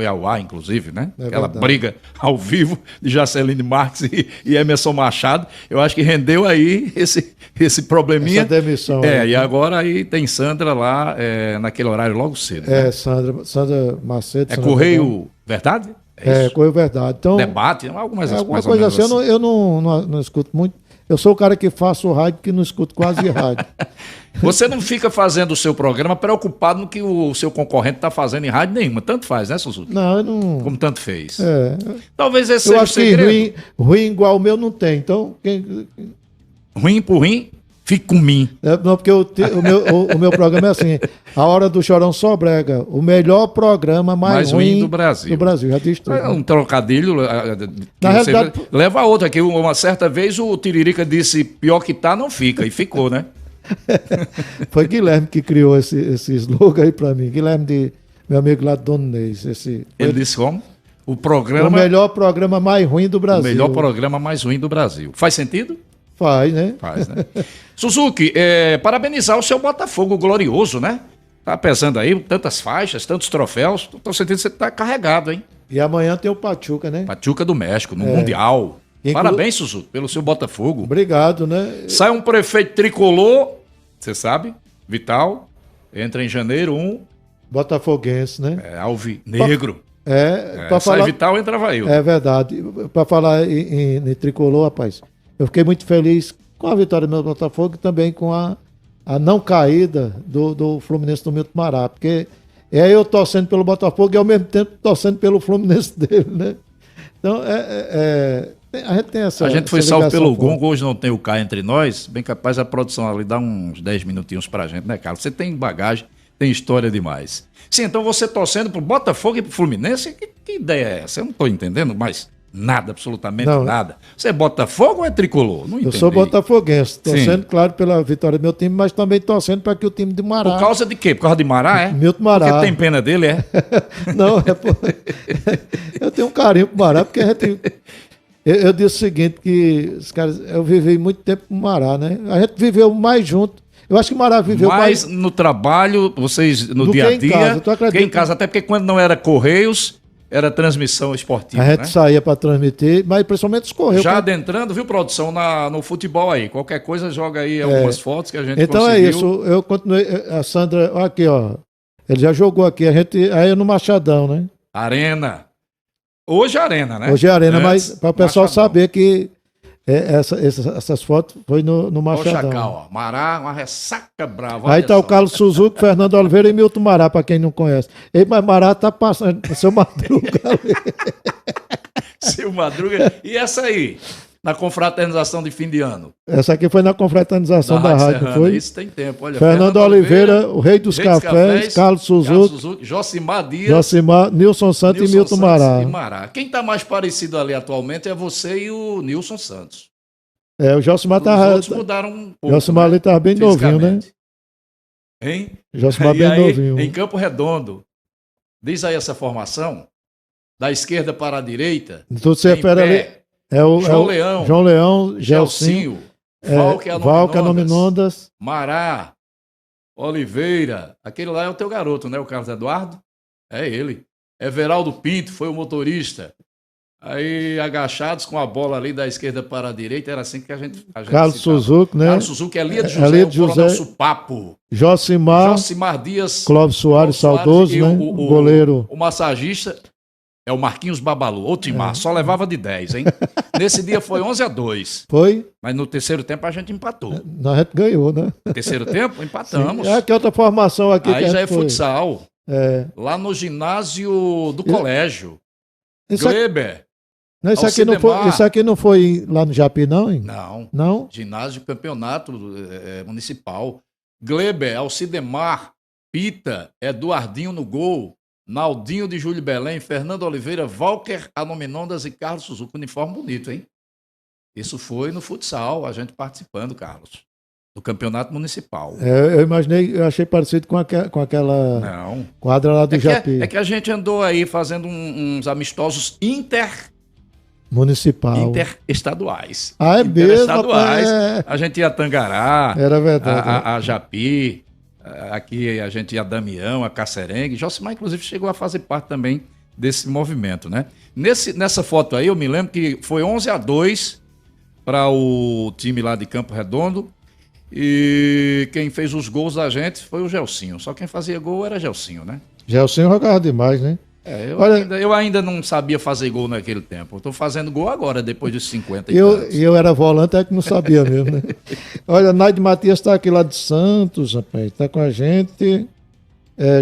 ao ar, inclusive, né? É Aquela verdade. briga ao vivo de Jaceline Marques e Emerson Machado. Eu acho que rendeu aí esse probleminha. Essa demissão. E agora aí tem Sandra lá naquele horário logo cedo. Né? Sandra Macedo. É Sandra Correio Verdade? É, isso? Correio Verdade. Então, Debate, algumas alguma mais ou coisa menos assim. Eu não escuto muito. Eu sou o cara que faço rádio que não escuto quase rádio. Você não fica fazendo o seu programa preocupado no que o seu concorrente está fazendo em rádio nenhuma. Tanto faz, né, Suzuki? Não, eu não. Como tanto fez. É, Talvez esse eu seja o acho que segredo. ruim igual o meu não tem. Então, Ruim por ruim, fique com mim. não, porque o meu programa é assim: A Hora do Chorão Sobrega, o melhor programa mais ruim do Brasil. Do Brasil, já disse tudo. É um trocadilho. Na realidade- Leva a outra. Que uma certa vez o Tiririca disse: pior que tá, não fica. E ficou, né? Foi Guilherme que criou esse slogan aí pra mim. Guilherme, meu amigo lá do Dono Neis. Ele disse como? O o melhor programa mais ruim do o Brasil. melhor programa mais ruim do Brasil. Faz sentido? Faz, né? Faz, né? Suzuki, parabenizar o seu Botafogo glorioso, né? Tá pesando aí tantas faixas, tantos troféus. Tô sentindo que você tá carregado, hein? E amanhã tem o Pachuca, né? Pachuca do México, no Mundial. Inclu- Parabéns, Suzuki, pelo seu Botafogo. Obrigado, né? Sai um prefeito tricolor, você sabe, Vital. Entra em janeiro Botafoguense, né? alvinegro. Pra Sai falar. Vital, entra Vail. É verdade. Para falar em tricolor, rapaz, eu fiquei muito feliz com a vitória do meu Botafogo e também com a não caída do Fluminense do Milton Mará, porque eu torcendo pelo Botafogo e ao mesmo tempo torcendo pelo Fluminense dele, né? Então, a gente tem essa. A gente foi essa salvo ligação pelo forte. Gongo, hoje não tem o Caio entre nós. Bem capaz a produção ali dá uns 10 minutinhos pra gente, né, Carlos? Você tem bagagem, tem história demais. Sim, então você torcendo pro Botafogo e pro Fluminense, que ideia é essa? Eu não tô entendendo mais nada, absolutamente Não. nada. Você é Botafogo ou é tricolor? Não Eu entendi. sou botafoguense, torcendo, Sim. claro, pela vitória do meu time, mas também torcendo para que o time de Mará. Por causa de quê? Por causa de Mará, é? Milton Mará. Porque tem pena dele, é? Não, eu tenho um carinho pro Mará, porque a gente. Eu disse o seguinte, que os caras, eu vivi muito tempo com o Mará, né? A gente viveu mais junto. Eu acho que o Mará viveu Mas mais. no trabalho, vocês no Do dia que a em dia, casa, tu acredita? que em casa, até porque quando não era Correios, era transmissão esportiva, A gente né? saía para transmitir, mas principalmente escorreu. Já adentrando, viu, produção, no futebol aí. Qualquer coisa, joga aí algumas fotos que a gente Então conseguiu. é isso, eu continuei. A Sandra, ó, aqui, ó. Ele já jogou aqui, aí no Machadão, né? Arena. Hoje é Arena, né? Hoje é Arena, Antes, mas para o pessoal Machadão. saber que essas fotos foi no Ó o Machadão. Chacal, ó. Mará, uma ressaca brava. Aí olha tá o só. Carlos Suzuki, Fernando Oliveira e Milton Mará, para quem não conhece. Ei, mas Mará tá passando, seu Madruga ali. Seu Madruga. E essa aí? Na confraternização de fim de ano. Essa aqui foi na confraternização da rádio, não Serrana. foi? Isso tem tempo. Olha, Fernando Oliveira, o Rei dos Cafés, Carlos Suzuki, Josimar Dias, Josimar, Nilson Santos e Milton Santos Mará. e Mará. Quem tá mais parecido ali atualmente é você e o Nilson Santos. O Josimar Os tava. outros mudaram um pouco. Josimar ali tava bem novinho, né? fisicamente. Hein? Josimar E bem aí, novinho. em Campo Redondo, diz aí essa formação, da esquerda para a direita, Então você em refere ali. pé, João Leão, Gelsinho, Gelsinho, Valque Valca Nominondas. Mará, Oliveira, aquele lá é o teu garoto, né? O Carlos Eduardo? É ele. Everaldo Pinto foi o motorista. Aí, agachados com a bola ali da esquerda para a direita, era assim que a gente Carlos citava. Suzuki, né? Carlos Suzuki, Elia de José, Elia o de Coronel José. Supapo. Josimar Dias, Clóvis Soares, saudoso, e né? Goleiro. O massagista é o Marquinhos Babalu. Ô, Timar, só levava de 10, hein? Nesse dia foi 11-2. Foi? Mas no terceiro tempo a gente empatou. A gente ganhou, né? No terceiro tempo, empatamos. É que outra formação aqui que Aí a já gente é foi. futsal. É. Lá no ginásio do colégio. Isso aqui, Kleber. não, Alcidemar. isso aqui não foi lá no Japi, não, hein? Não. Não? Ginásio de campeonato municipal. Gleber, Alcidemar, Pita, Eduardinho no gol, Naldinho de Júlio Belém, Fernando Oliveira, Walker Anominondas e Carlos Suzuki. Uniforme bonito, hein? Isso foi no futsal, a gente participando, Carlos. do campeonato municipal. Eu imaginei, eu achei parecido com aquela Não. quadra lá do Japi. É que a gente andou aí fazendo uns amistosos Municipal. interestaduais. Ah, é mesmo? Interestaduais. É. A gente ia a Tangará, Era verdade. a Japi, aqui a gente ia a Damião, a Cacerengue. Josimar, inclusive, chegou a fazer parte também desse movimento, né? Nessa foto aí, eu me lembro que foi 11-2 para o time lá de Campo Redondo. E quem fez os gols da gente foi o Gelsinho. Só quem fazia gol era Gelsinho, né? Gelsinho jogava demais, né? Eu ainda não sabia fazer gol naquele tempo. Eu tô fazendo gol agora, depois dos 50 E eu era volante, é que não sabia mesmo, né? Olha, Naide Matias está aqui lá de Santos, rapaz. Está com a gente.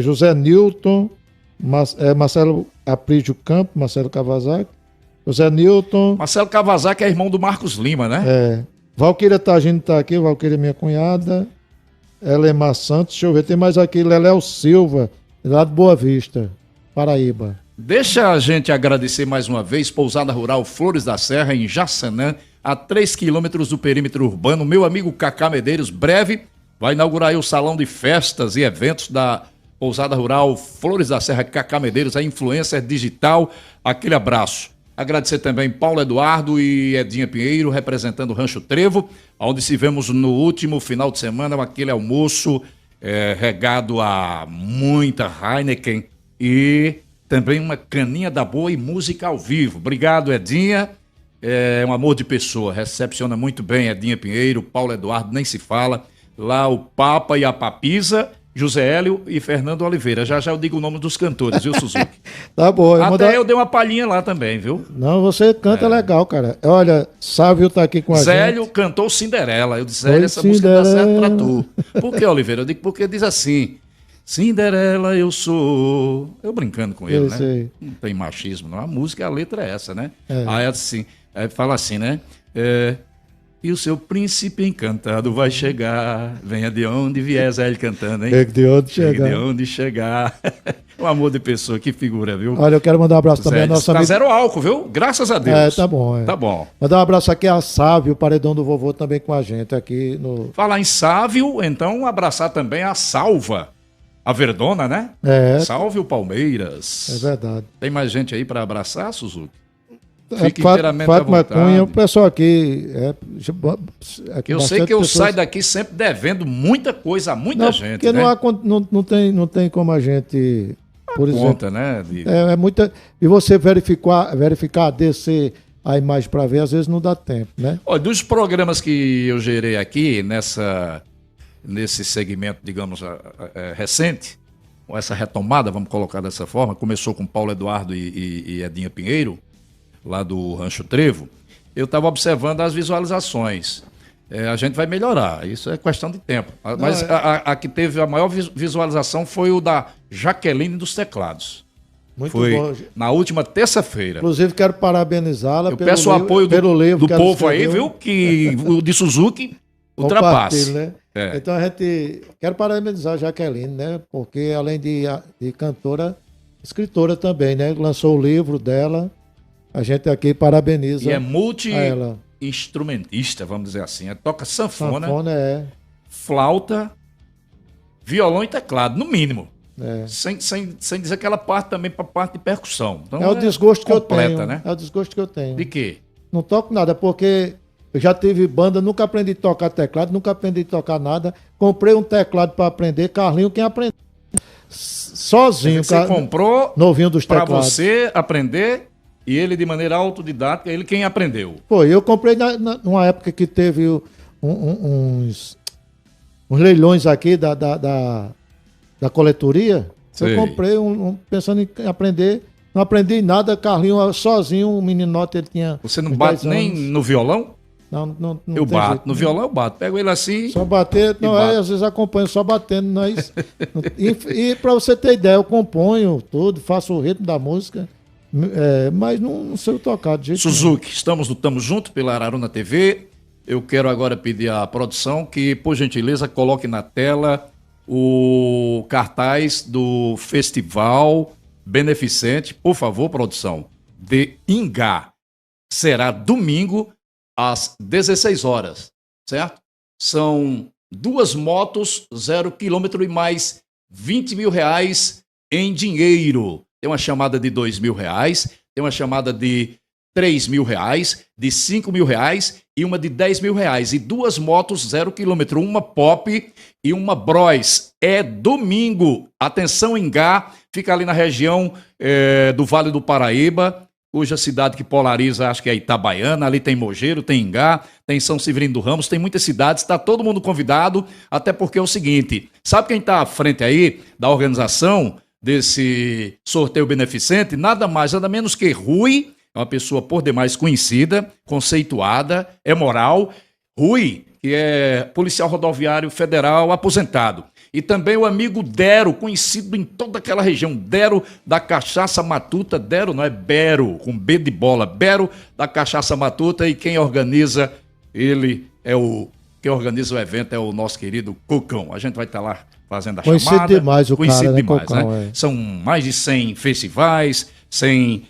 José Nilton, Marcelo Aprígio Campo, Marcelo Kawasaki. José Nilton. Marcelo Kawasaki é irmão do Marcos Lima, né? Valquíria Tagino está aqui, Valquíria minha cunhada. Elemar Santos, deixa eu ver, tem mais aqui, Leléo Silva, lá de Boa Vista, Paraíba. Deixa a gente agradecer mais uma vez, Pousada Rural Flores da Serra, em Jaçanã, a 3 quilômetros do perímetro urbano. Meu amigo Cacá Medeiros, breve, vai inaugurar aí o salão de festas e eventos da Pousada Rural Flores da Serra, Cacá Medeiros, a influencer digital. Aquele abraço. Agradecer também Paulo Eduardo e Edinha Pinheiro, representando o Rancho Trevo, onde se vemos no último final de semana, aquele almoço regado a muita Heineken e também uma caninha da boa e música ao vivo. Obrigado, Edinha. É um amor de pessoa, recepciona muito bem Edinha Pinheiro, Paulo Eduardo, nem se fala. Lá o Papa e a Papisa, José Hélio e Fernando Oliveira. Já eu digo o nome dos cantores, viu, Suzuki? Tá bom. Eu dei uma palhinha lá também, viu? Não, você canta legal, cara. Olha, Sávio tá aqui com a Zélio gente. cantou Cinderela. Eu disse, Zélio, essa música dá certo pra tu. Por que, Oliveira? Eu digo porque diz assim, Cinderela eu sou. Eu brincando com ele, né? Sei. Não tem machismo, não. A música, a letra é essa, né? Aí assim, fala assim, né? E o seu príncipe encantado vai chegar. Venha de onde vier, Zélio cantando, hein? De onde chegar. Chegue de onde chegar. Um amor de pessoa, que figura, viu? Olha, eu quero mandar um abraço também à nossa amiga. Zero álcool, viu? Graças a Deus. Tá bom. Tá bom. Mandar um abraço aqui a Sávio, o paredão do vovô também com a gente aqui no... Falar em Sávio, então abraçar também a Salva. A Verdona, né? Salve o Palmeiras. É verdade. Tem mais gente aí para abraçar, Suzuki? Fique inteiramente à vontade. Cunha, o pessoal aqui... eu sei que eu saio daqui sempre devendo muita coisa a muita gente, porque né? Não tem como a gente... Por exemplo, conta, né? muita... E você verificar, descer a imagem para ver, às vezes não dá tempo, né? Olha, dos programas que eu gerei aqui nesse segmento, digamos, recente, com essa retomada, vamos colocar dessa forma, começou com Paulo Eduardo e Edinha Pinheiro, lá do Rancho Trevo, eu estava observando as visualizações. A gente vai melhorar, isso é questão de tempo. Mas a que teve a maior visualização foi o da Jaqueline dos Teclados. Muito foi bom. Na última terça-feira. Inclusive, quero parabenizá-la. Eu peço o apoio do povo aí, viu? Que o de Suzuki ultrapasse. Né? Então a gente quero parabenizar a Jaqueline, né? Porque além de cantora, escritora também, né? Lançou o livro dela. A gente aqui parabeniza. E é multi-instrumentista, vamos dizer assim. Toca sanfona, flauta, violão e teclado, no mínimo. Sem dizer que ela parte também para parte de percussão. Então, o desgosto que eu tenho. Né? É o desgosto que eu tenho. De quê? Não toco nada, porque eu já tive banda, nunca aprendi a tocar teclado, nunca aprendi a tocar nada. Comprei um teclado para aprender, Carlinho, quem aprendeu sozinho. Você comprou novinho dos para você aprender e ele de maneira autodidática, ele quem aprendeu. Foi, eu comprei numa época que teve uns leilões aqui da coletoria. Sei. Eu comprei pensando em aprender. Não aprendi nada, Carlinho sozinho, um meninote, ele tinha... Você não bate nem no violão? Não eu bato. Jeito, no violão eu bato. Pego ele assim... Só bater... Não, às vezes acompanho só batendo. Mas... e pra você ter ideia, eu componho tudo, faço o ritmo da música, mas não sei tocar de jeito Suzuki, estamos no Tamo Junto pela Araruna TV. Eu quero agora pedir à produção que, por gentileza, coloque na tela o cartaz do festival beneficente, por favor, produção, de Ingá. Será domingo às 16 horas, certo? São 2 motos 0 quilômetro e mais R$ 20.000 em dinheiro. Tem uma chamada de R$ 2.000, tem uma chamada de R$ 3.000, de R$ 5.000 e uma de R$ 10.000. E 2 motos 0 quilômetro, uma Pop e uma Bros. É domingo. Atenção, Ingá, fica ali na região do Vale do Paraíba, cuja cidade que polariza, acho que é Itabaiana, ali tem Mogeiro, tem Ingá, tem São Severino do Ramos, tem muitas cidades, está todo mundo convidado, até porque é o seguinte, sabe quem está à frente aí da organização desse sorteio beneficente? Nada mais, nada menos que Rui, é uma pessoa por demais conhecida, conceituada, é moral. Rui, que é policial rodoviário federal aposentado. E também o amigo Dero, conhecido em toda aquela região. Dero da Cachaça Matuta. Dero não é Bero, com B de bola. Bero da Cachaça Matuta. E quem organiza quem organiza o evento é o nosso querido Cocão. A gente vai estar lá fazendo a conhecido chamada. Demais o conhecido cara, demais, Cocão, né? São mais de 100 festivais, 100...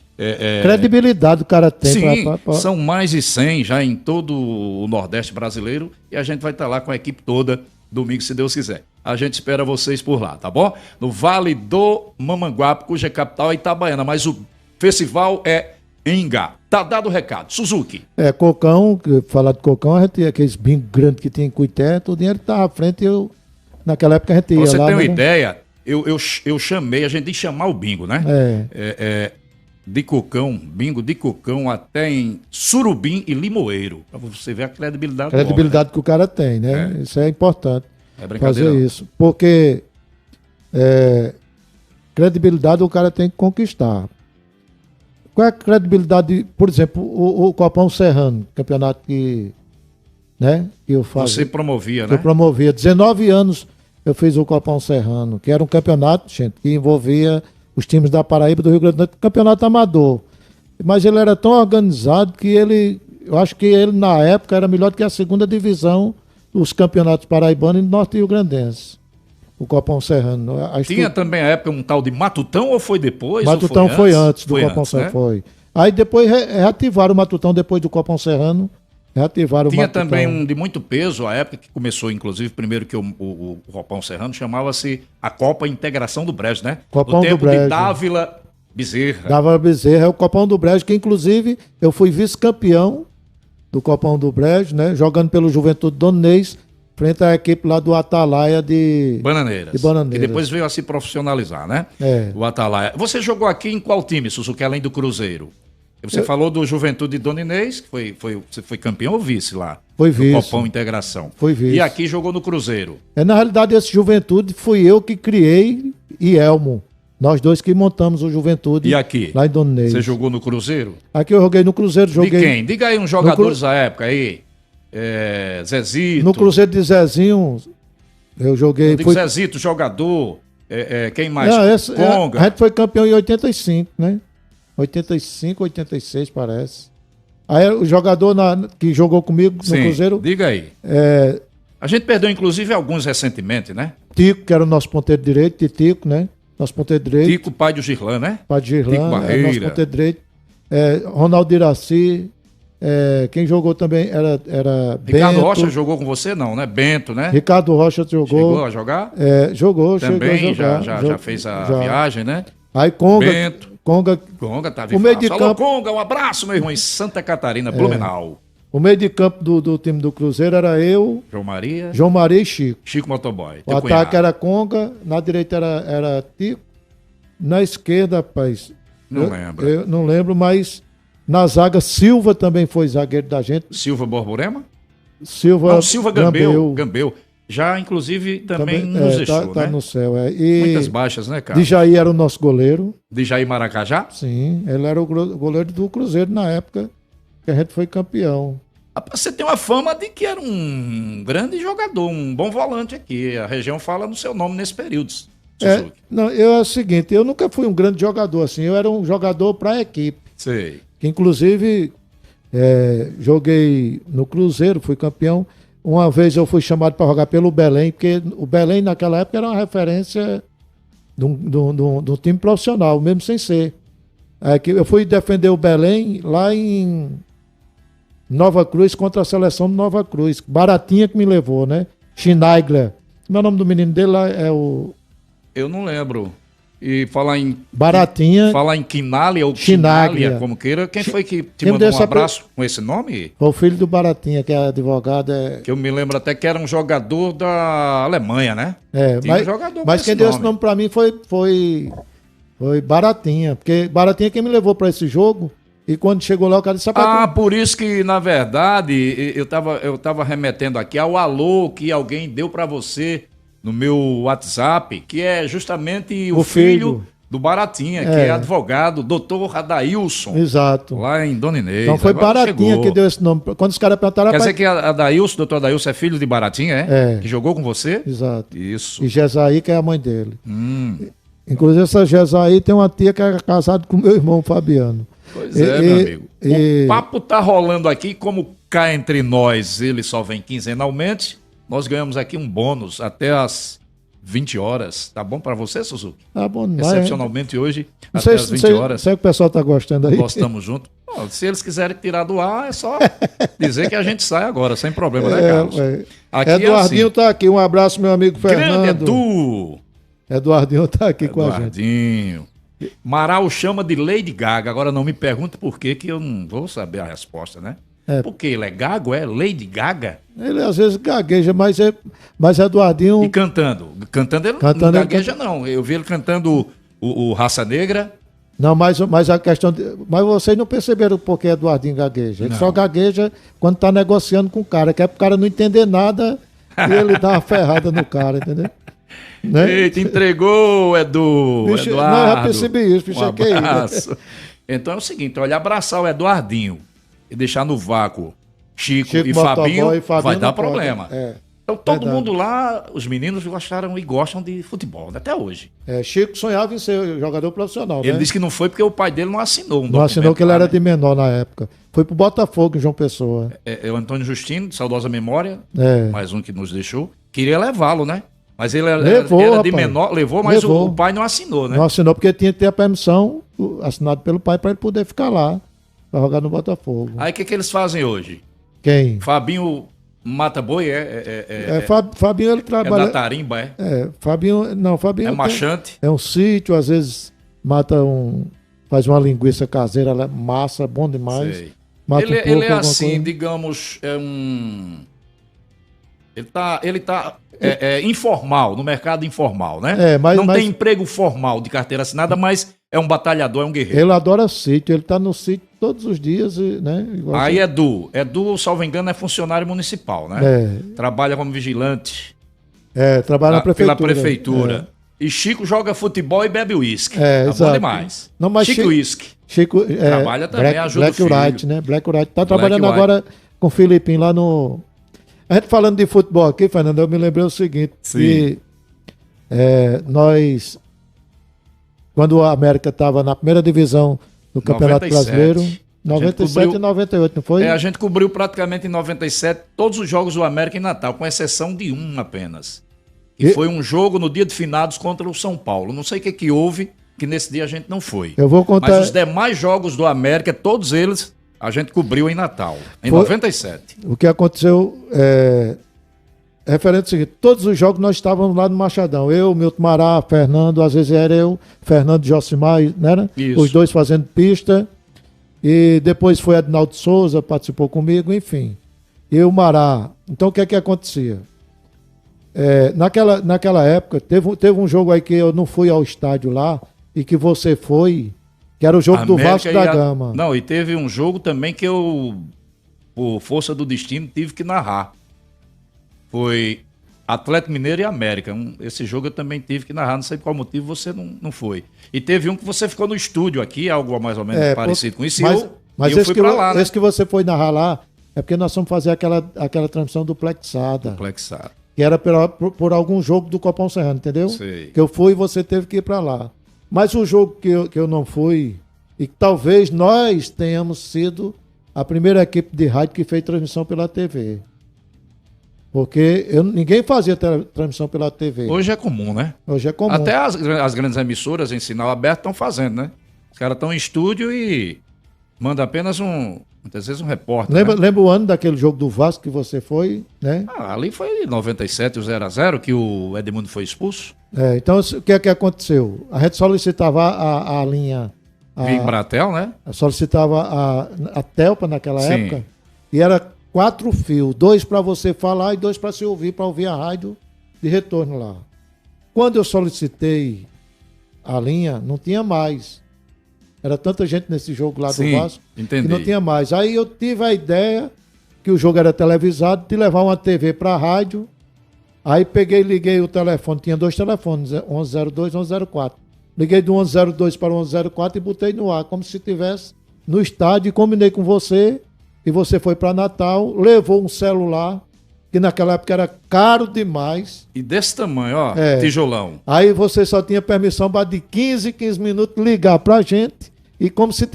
credibilidade o cara tem. Sim, são mais de 100 já em todo o Nordeste brasileiro e a gente vai estar lá com a equipe toda domingo, se Deus quiser. A gente espera vocês por lá, tá bom? No Vale do Mamanguape, cuja capital é Itabaiana, mas o festival é em Ingá. Tá dado o recado. Suzuki. Cocão, falar de Cocão, a gente, aqueles bingos grandes que tem em Cuité, todo o dinheiro que estava à frente, naquela época a gente ia você lá. Você tem uma ideia? Eu chamei, a gente ia chamar o bingo, né? De Cocão, bingo de Cocão até em Surubim e Limoeiro. Pra você ver a credibilidade do homem, né? Que o cara tem, né? Isso é importante. Fazer isso. Porque credibilidade o cara tem que conquistar. Qual é a credibilidade, por exemplo, o Copão Serrano, campeonato que eu fazia. Você promovia, né? Eu promovia. 19 anos eu fiz o Copão Serrano, que era um campeonato, gente, que envolvia os times da Paraíba, do Rio Grande do Norte, campeonato amador. Mas ele era tão organizado que eu acho que ele na época era melhor do que a segunda divisão dos campeonatos paraibanos e norte rio-grandense. O Copão Serrano. Tinha também a época um tal de Matutão ou foi depois? Matutão foi antes do Copão Serrano, né? Foi. Aí depois reativaram o Matutão depois do Copão Serrano. Reativaram o Matutão. Tinha também um de muito peso, a época que começou, inclusive, primeiro que o Copão Serrano, chamava-se a Copa Integração do Brejo, né? Copão do tempo do Brejo. de Dávila Bezerra. Dávila Bezerra, é o Copão do Brejo, que inclusive eu fui vice-campeão do Copão do Brejo, né? Jogando pelo Juventude Donês, frente à equipe lá do Atalaia de Bananeiras. E depois veio a se profissionalizar, né? O Atalaia. Você jogou aqui em qual time, Suzuki, além do Cruzeiro? Você falou do Juventude de Dona Inês, que você foi campeão ou vice lá? Foi vice. Copão Integração. Foi vice. E aqui jogou no Cruzeiro. Na realidade, esse Juventude fui eu que criei e Elmo. Nós dois que montamos o Juventude. E aqui? Lá em Dona Inês. Você jogou no Cruzeiro? Aqui eu joguei no Cruzeiro. De quem? Diga aí uns jogadores da época aí. Zezito. No Cruzeiro de Zezinho, eu joguei... Zezito, jogador. Quem mais? Conga. A gente foi campeão em 85, né? 85, 86, parece. Aí o jogador que jogou comigo no Cruzeiro... Diga aí. A gente perdeu, inclusive, alguns recentemente, né? Tico, que era o nosso ponteiro direito, Tico, né? Nosso ponteiro direito. Tico, pai do Girlan, né? Pai do Girlan, Tico Barreira. Nosso ponteiro direito. Ronaldo Iraci. Quem jogou também era Ricardo Bento. Rocha jogou com você, não, né? Bento, né? Ricardo Rocha jogou. Chegou a jogar? Jogou, também chegou a jogar. Já fez a viagem, né? Aí Conga. Bento. Conga tá vivo. O meio de campo. Alô, Conga, um abraço, meu irmão, em Santa Catarina, Blumenau. O meio de campo do time do Cruzeiro era eu, João Maria e Chico. Chico Motoboy. O ataque era Conga, na direita era Tico, na esquerda, rapaz. Lembro. Eu não lembro, mas na zaga Silva também foi zagueiro da gente. Silva Borborema? Silva Gambeu. Já, inclusive, também nos deixou, tá né? no céu, Muitas baixas, né, cara? Djaí era o nosso goleiro. Djaí Maracajá? Sim, ele era o goleiro do Cruzeiro na época que a gente foi campeão. Você tem uma fama de que era um grande jogador, um bom volante aqui. A região fala no seu nome nesse período, Suzuki. É o seguinte, eu nunca fui um grande jogador assim, eu era um jogador para a equipe. Sei. Que inclusive joguei no Cruzeiro, fui campeão. Uma vez eu fui chamado para jogar pelo Belém, porque o Belém naquela época era uma referência de um time profissional, mesmo sem ser. Eu fui defender o Belém lá em Nova Cruz contra a seleção de Nova Cruz. Baratinha que me levou, né? Schneigler. Como é o nome do menino dele lá? É o Eu não lembro. E falar em Baratinha. falar em Quinalia ou Chinaglia. Quinalia, como queira, quem foi que te Quem mandou deu um essa abraço com esse nome? Foi o filho do Baratinha, que é advogado. Que eu me lembro até que era um jogador da Alemanha, né? Tinha um jogador mas com quem esse deu esse nome pra mim foi Baratinha. Porque Baratinha é quem me levou pra esse jogo. E quando chegou lá, o cara disse: Por isso que, na verdade, eu tava remetendo aqui ao alô que alguém deu pra você no meu WhatsApp, que é justamente o filho do Baratinha, que é advogado, doutor Adailson. Exato. Lá em Dona Inês. Então foi Agora Baratinha chegou. que deu esse nome. Quando os caras perguntaram... Quer dizer que a Adailson, doutor Adailson, é filho de Baratinha, é? Que jogou com você? Exato. Isso. E Gesaí, que é a mãe dele. Inclusive, essa Gesaí tem uma tia que é casada com meu irmão Fabiano. Pois meu amigo. O papo tá rolando aqui, como cá entre nós ele só vem quinzenalmente, nós ganhamos aqui um bônus até às 20 horas. Tá bom pra você, Suzuki? Tá bom, mas... Excepcionalmente hoje, Não até sei, às 20 horas. Sei que o pessoal tá gostando aí. Nós estamos juntos. Bom, se eles quiserem tirar do ar, é só dizer que a gente sai agora, sem problema, né, Carlos? Aqui Eduardinho tá aqui. Um abraço, meu amigo Grande Fernando. Edu! Eduardinho tá aqui com a gente. Eduardinho. Marau chama de Lady Gaga. Agora não me pergunte por que eu não vou saber a resposta, né? Porque ele é gago, é? Lady Gaga? Ele às vezes gagueja, mas Eduardinho... E cantando? Cantando ele não gagueja, não. Eu vi ele cantando o Raça Negra. Não, mas a questão... Mas vocês não perceberam por que Eduardinho gagueja. Ele só gagueja quando tá negociando com o cara, que é pro cara não entender nada e ele dá uma ferrada no cara, entendeu? Né? Eita, entregou, Edu. Bicho, Eduardo. não, eu já percebi isso, bicho, que é isso. Então é o seguinte, olha, abraçar o Eduardinho e deixar no vácuo Chico e Fabinho vai dar problema. Então todo mundo lá, os meninos gostaram e gostam de futebol, né? Até hoje. Chico sonhava em ser jogador profissional, Ele disse que não foi porque o pai dele não assinou Não assinou que ele era de menor na época. Foi pro Botafogo, em João Pessoa. O Antônio Justino, de saudosa memória, mais um que nos deixou, queria levá-lo, né? Mas ele era de menor, mas o pai não assinou, né? Não assinou porque tinha que ter a permissão assinada pelo pai para ele poder ficar lá, para jogar no Botafogo. Aí o que eles fazem hoje? Quem? Fabinho mata boi, Fabinho ele trabalha... É da tarimba, é? Fabinho é machante. É um sítio, às vezes faz uma linguiça caseira, massa, bom demais. Sei. Mata ele é assim, digamos, Ele tá informal, no mercado informal, né? Não tem emprego formal de carteira assinada, mas é um batalhador, é um guerreiro. Ele adora sítio, ele tá no sítio todos os dias, né? Aí Edu, salvo engano, é funcionário municipal, né? Trabalha como vigilante. Trabalha na prefeitura. Pela prefeitura. E Chico joga futebol e bebe uísque. Exato. Bom demais. Não, mas Chico Whisky. Chico trabalha também, ajuda Black o filho. Wright, né? Black Wright. Tá trabalhando agora com o Filipinho lá no... A gente falando de futebol aqui, Fernando, eu me lembrei o seguinte. Sim. Que nós, quando a América estava na primeira divisão do Campeonato 97. Brasileiro, 97 e 98, não foi? A gente cobriu praticamente em 97 todos os jogos do América em Natal, com exceção de um apenas. Que foi um jogo no dia de finados contra o São Paulo. Não sei o que houve, que nesse dia a gente não foi. Eu vou contar... Mas os demais jogos do América, todos eles, a gente cobriu em Natal, em 97. O que aconteceu referente ao seguinte: todos os jogos nós estávamos lá no Machadão. Eu, Milton Mará, Fernando, às vezes era eu, Fernando e Josimar, né? Isso. Os dois fazendo pista. E depois foi Adinaldo Souza, participou comigo, enfim. E o Mará. Então o que é que acontecia? Naquela época, teve um jogo aí que eu não fui ao estádio lá e que você foi, que era o jogo do Vasco da Gama. Não, e teve um jogo também que eu, por força do destino, tive que narrar. Foi Atlético Mineiro e América. Esse jogo eu também tive que narrar, não sei por qual motivo você não foi. E teve um que você ficou no estúdio aqui, algo mais ou menos parecido com isso, mas eu fui pra lá, né? Esse que você foi narrar lá, é porque nós fomos fazer aquela transmissão duplexada. Que era por algum jogo do Copão Serrano, entendeu? Sei. Que eu fui e você teve que ir para lá. Mas o jogo que eu não fui, e que talvez nós tenhamos sido a primeira equipe de rádio que fez transmissão pela TV. Porque ninguém fazia transmissão pela TV. Hoje é comum, né? Hoje é comum. Até as grandes emissoras em sinal aberto estão fazendo, né? Os caras estão em estúdio e mandam apenas Muitas vezes um repórter. Lembra o ano daquele jogo do Vasco que você foi, né? Ali foi em 97, o 0x0, que o Edmundo foi expulso. Então, o que é que aconteceu? A gente solicitava a linha... Vim Bratel, né? Solicitava a Telpa naquela Sim. época, e era 4 fios, 2 para você falar e 2 para se ouvir, para ouvir a rádio de retorno lá. Quando eu solicitei a linha, não tinha mais. Era tanta gente nesse jogo lá do Sim, Vasco entendi. que não tinha mais. Aí eu tive a ideia que o jogo era televisado, de levar uma TV para a rádio. Aí peguei e liguei o telefone, tinha 2 telefones, 1102 e 1104. Liguei do 1102 para o 1104 e botei no ar, como se estivesse no estádio, e combinei com você, e você foi para Natal, levou um celular, que naquela época era caro demais. E desse tamanho, ó, tijolão. Aí você só tinha permissão para de 15 minutos ligar para a gente, e como se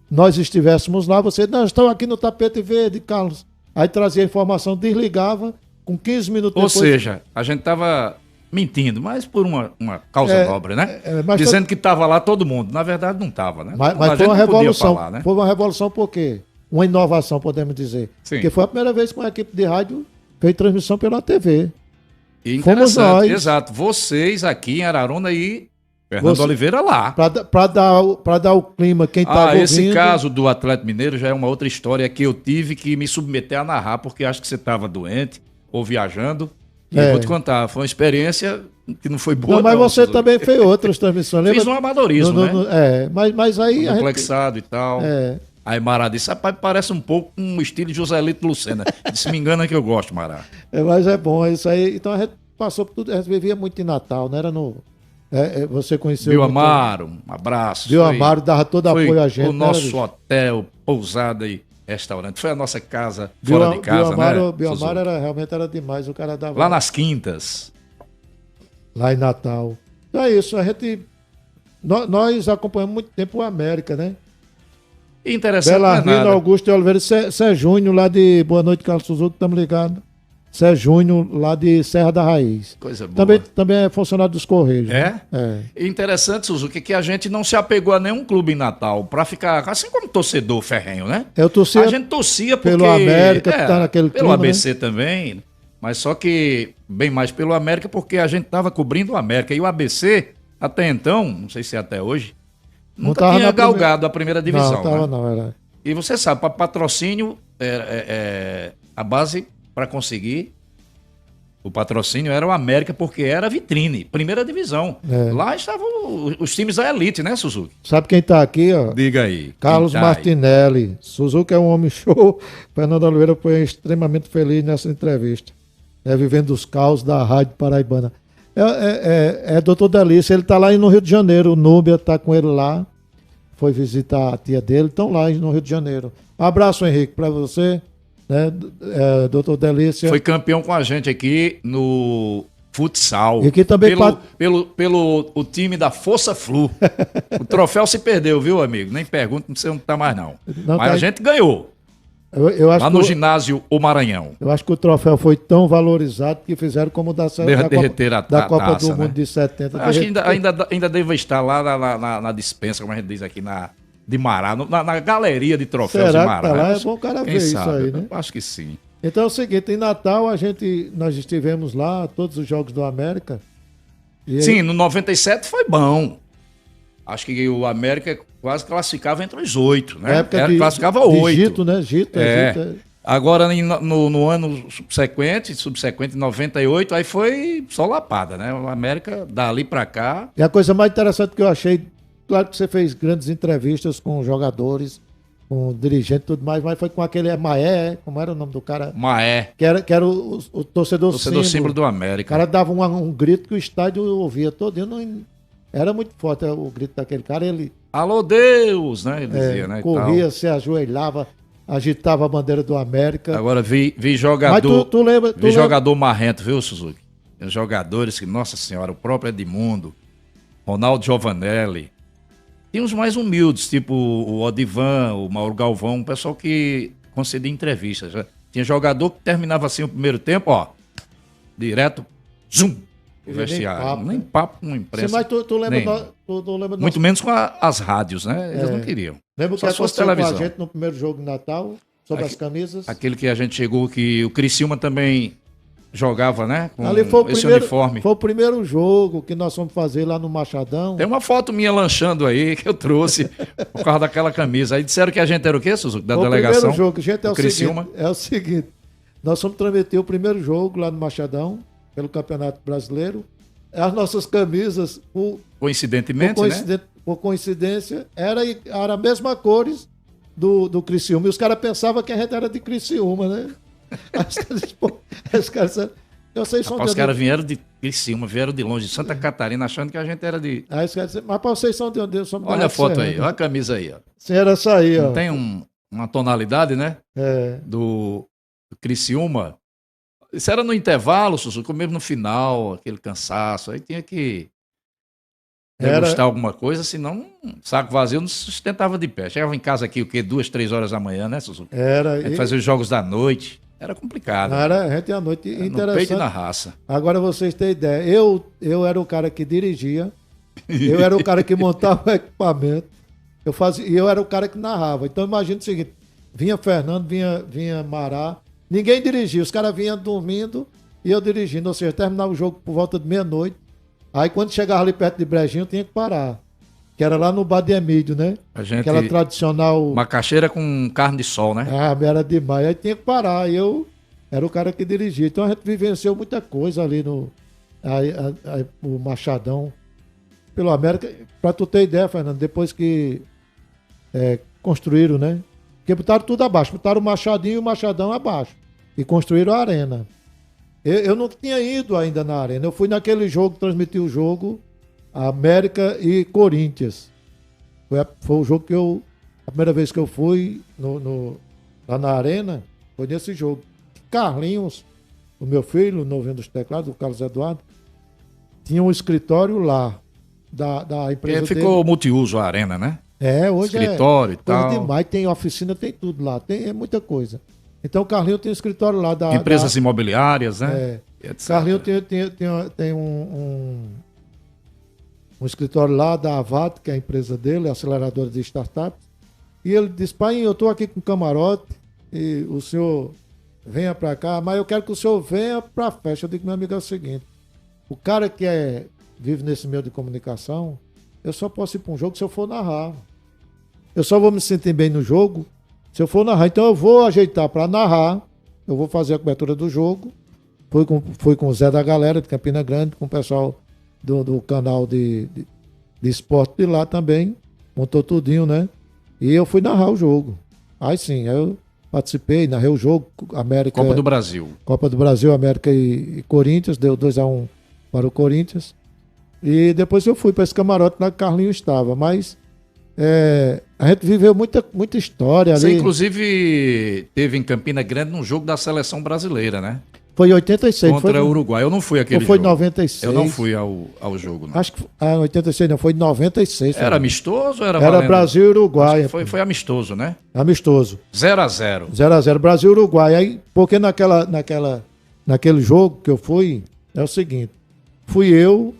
nós estivéssemos lá, você, não, estou aqui no tapete verde, Carlos. Aí trazia a informação, desligava, com 15 minutos Ou depois... seja, a gente estava mentindo, mas por uma causa nobre, né? Mas dizendo que estava lá todo mundo. Na verdade, não estava, né? Mas a foi gente uma não podia revolução. falar, né? Foi uma revolução por quê? Uma inovação, podemos dizer. Sim. Porque foi a primeira vez que uma equipe de rádio fez transmissão pela TV. E Fomos interessante, nós. exato. Vocês aqui em Araruna e Fernando Oliveira lá. Para dar o clima, quem estava ouvindo... Esse caso do Atlético Mineiro já é uma outra história que eu tive que me submeter a narrar, porque acho que você estava doente ou viajando. E eu vou te contar, foi uma experiência que não foi boa. Não, mas você também fez outras transmissões. Lembra? Fiz um amadorismo, né? Mas aí... Complexado e tal. Aí Mará disse, rapaz, parece um pouco um estilo de Joselito Lucena. Se me engana que eu gosto, Mará. Mas é bom, é isso aí. Então a gente passou por tudo, a gente vivia muito em Natal, não era no... você conheceu... Bill Amaro, um abraço. Bill Amaro dava todo apoio a gente. O nosso hotel, pousada e restaurante. Foi a nossa casa fora de casa, Bill Amaro realmente era demais, o cara dava... Lá nas Quintas. Lá em Natal. Então é isso, nós acompanhamos muito tempo o América, né? Interessante. Belarmino Augusto de Oliveira, Cé Júnior lá de Boa Noite, Carlos Suzuki, estamos ligados. Cé Júnior lá de Serra da Raiz. Coisa boa. Também é funcionário dos Correios. É? Né? Interessante, Suzuki, que a gente não se apegou a nenhum clube em Natal para ficar, assim como torcedor ferrenho, né? A gente torcia porque... pelo América, que tá naquele pelo clima, ABC né? Também, mas só que bem mais pelo América, porque a gente estava cobrindo o América. E o ABC, até então, não sei se é até hoje, nunca tinha galgado a primeira divisão. Não, era. E você sabe, para patrocínio, a base para conseguir o patrocínio era o América, porque era vitrine, primeira divisão. Lá estavam os times da elite, né, Suzuki? Sabe quem está aqui, ó? Diga aí. Carlos Martinelli. Suzuki é um homem show. Fernando Oliveira foi extremamente feliz nessa entrevista. Vivendo os caos da Rádio Paraibana. Doutor Delícia, ele está lá no Rio de Janeiro, o Núbia está com ele lá. Foi visitar a tia dele, estão lá no Rio de Janeiro. Um abraço, Henrique, para você, né? Doutor Delícia. Foi campeão com a gente aqui no futsal. E aqui também pelo o time da Força Flu. O troféu se perdeu, viu, amigo? Nem pergunto, não sei onde está mais não. Mas a gente ganhou. Eu acho lá no ginásio O Maranhão. Eu acho que o troféu foi tão valorizado que fizeram como da Copa do Mundo, né? De 70. Acho que ainda deve estar lá na dispensa, como a gente diz aqui, de Mará, na galeria de troféus de Mará. Tá lá? É bom o cara ver isso aí, né? Acho que sim. Então é o seguinte, em Natal nós estivemos lá, todos os jogos do América. Sim, no 97 foi bom. Acho que o América quase classificava entre os 8, né? Classificava 8. Gito, né? Gito. Agora, no ano subsequente, 98, aí foi só lapada, né? O América, dali pra cá... E a coisa mais interessante que eu achei, claro que você fez grandes entrevistas com jogadores, com dirigente e tudo mais, mas foi com aquele Maé, como era o nome do cara? Maé. Que era o torcedor símbolo do América. O cara dava um grito que o estádio ouvia todo. Era muito forte o grito daquele cara. Ele... Alô, Deus, né? Ele dizia, né? Corria, se ajoelhava, agitava a bandeira do América. Agora vi jogador. Mas tu lembra? Jogador marrento, viu, Suzuki? Tem jogadores que, nossa senhora, o próprio Edmundo, Ronaldo Giovanelli. Tem uns mais humildes, tipo o Odivan, o Mauro Galvão, um pessoal que concedia entrevistas. Tinha jogador que terminava assim o primeiro tempo, ó. Direto, zum. o vestiário. Nem né? papo com a imprensa. Sim, mas tu lembra, nem. tu lembra Muito menos com as rádios, né? Eles não queriam. Lembra o Só que se fosse aconteceu com a televisão. gente no primeiro jogo de Natal, sobre as camisas? Aquele que a gente chegou, que o Criciúma também jogava, né? Com Ali foi esse uniforme. Foi o primeiro jogo que nós fomos fazer lá no Machadão. Tem uma foto minha lanchando aí, que eu trouxe, por causa daquela camisa. Aí disseram que a gente era o quê, Suzuki? Da Foi delegação? O primeiro jogo, gente, do Criciúma. é o seguinte, nós fomos transmitir o primeiro jogo lá no Machadão, pelo Campeonato Brasileiro. As nossas camisas, Coincidentemente, né? Por coincidência, era a mesma cores do Criciúma. E os caras pensavam que a gente era de Criciúma, né? Os caras, Os caras vieram de Criciúma, vieram de longe, de Santa Catarina, achando que a gente era de... Aí os caras disseram, mas para vocês são de onde? Olha a foto aí, olha a camisa aí, ó. Sim, era essa aí, ó. Não tem uma tonalidade, né? É. Do Criciúma. Isso era no intervalo, Sussuco, mesmo no final, aquele cansaço. Aí tinha que degustar alguma coisa, senão saco vazio não se sustentava de pé. Chegava em casa aqui, o quê? 2, 3 horas da manhã, né, Sussuco? Era. A gente fazia os jogos da noite. Era complicado. Era, a gente à noite. Interessante. No peito e na raça. Agora vocês têm ideia. Eu era o cara que dirigia, eu era o cara que montava o equipamento, e eu era o cara que narrava. Então imagina o seguinte: vinha Fernando, vinha Mará, ninguém dirigia, os caras vinham dormindo e eu dirigindo. Ou seja, terminava o jogo por volta de meia-noite. Aí quando chegava ali perto de Brejinho, tinha que parar. Que era lá no Bar de Emílio, né? Aquela tradicional... Macaxeira com carne de sol, né? Ah, era demais. Aí tinha que parar. Eu era o cara que dirigia. Então a gente vivenciou muita coisa ali no o Machadão. Pelo América. Pra tu ter ideia, Fernando, depois que construíram, né? Porque botaram tudo abaixo. Botaram o Machadinho e o Machadão abaixo. E construíram a arena. Eu não tinha ido ainda na arena. Eu fui naquele jogo, transmiti o jogo... América e Corinthians. Foi o jogo que a primeira vez que eu fui lá na arena, foi nesse jogo. Carlinhos, o meu filho, novinho dos teclados, o Carlos Eduardo, tinha um escritório lá, da empresa dele. Ficou multiuso a arena, né? Hoje escritório e tal. Demais, tem oficina, tem tudo lá, é muita coisa. Então o Carlinhos tem um escritório lá da... Empresas imobiliárias, né? Carlinhos tem um escritório lá da Avat, que é a empresa dele, a aceleradora de startups. E ele disse: pai, eu estou aqui com camarote e o senhor venha para cá, mas eu quero que o senhor venha para a festa. Eu digo: meu amigo, é o seguinte, o cara que vive nesse meio de comunicação, eu só posso ir para um jogo se eu for narrar. Eu só vou me sentir bem no jogo se eu for narrar. Então eu vou ajeitar para narrar, eu vou fazer a cobertura do jogo. Fui com o Zé da Galera, de Campina Grande, com o pessoal do canal de esporte de lá também, montou tudinho, né? E eu fui narrar o jogo. Aí sim, eu participei, narrei o jogo, América... Copa do Brasil. Copa do Brasil, América e Corinthians, deu 2-1 para o Corinthians. E depois eu fui para esse camarote lá que Carlinhos estava, mas a gente viveu muita história ali. Você inclusive teve em Campina Grande num jogo da seleção brasileira, né? Foi em 86. Contra o Uruguai. Eu não fui aquele jogo. Foi em 96. Eu não fui ao jogo, não. Acho que 86 não, foi em 96. Era amistoso ou era valendo? Era Brasil e Uruguai. Foi amistoso, né? Amistoso. 0-0. 0-0, Brasil e Uruguai. Aí, porque naquele jogo que eu fui, é o seguinte, fui eu,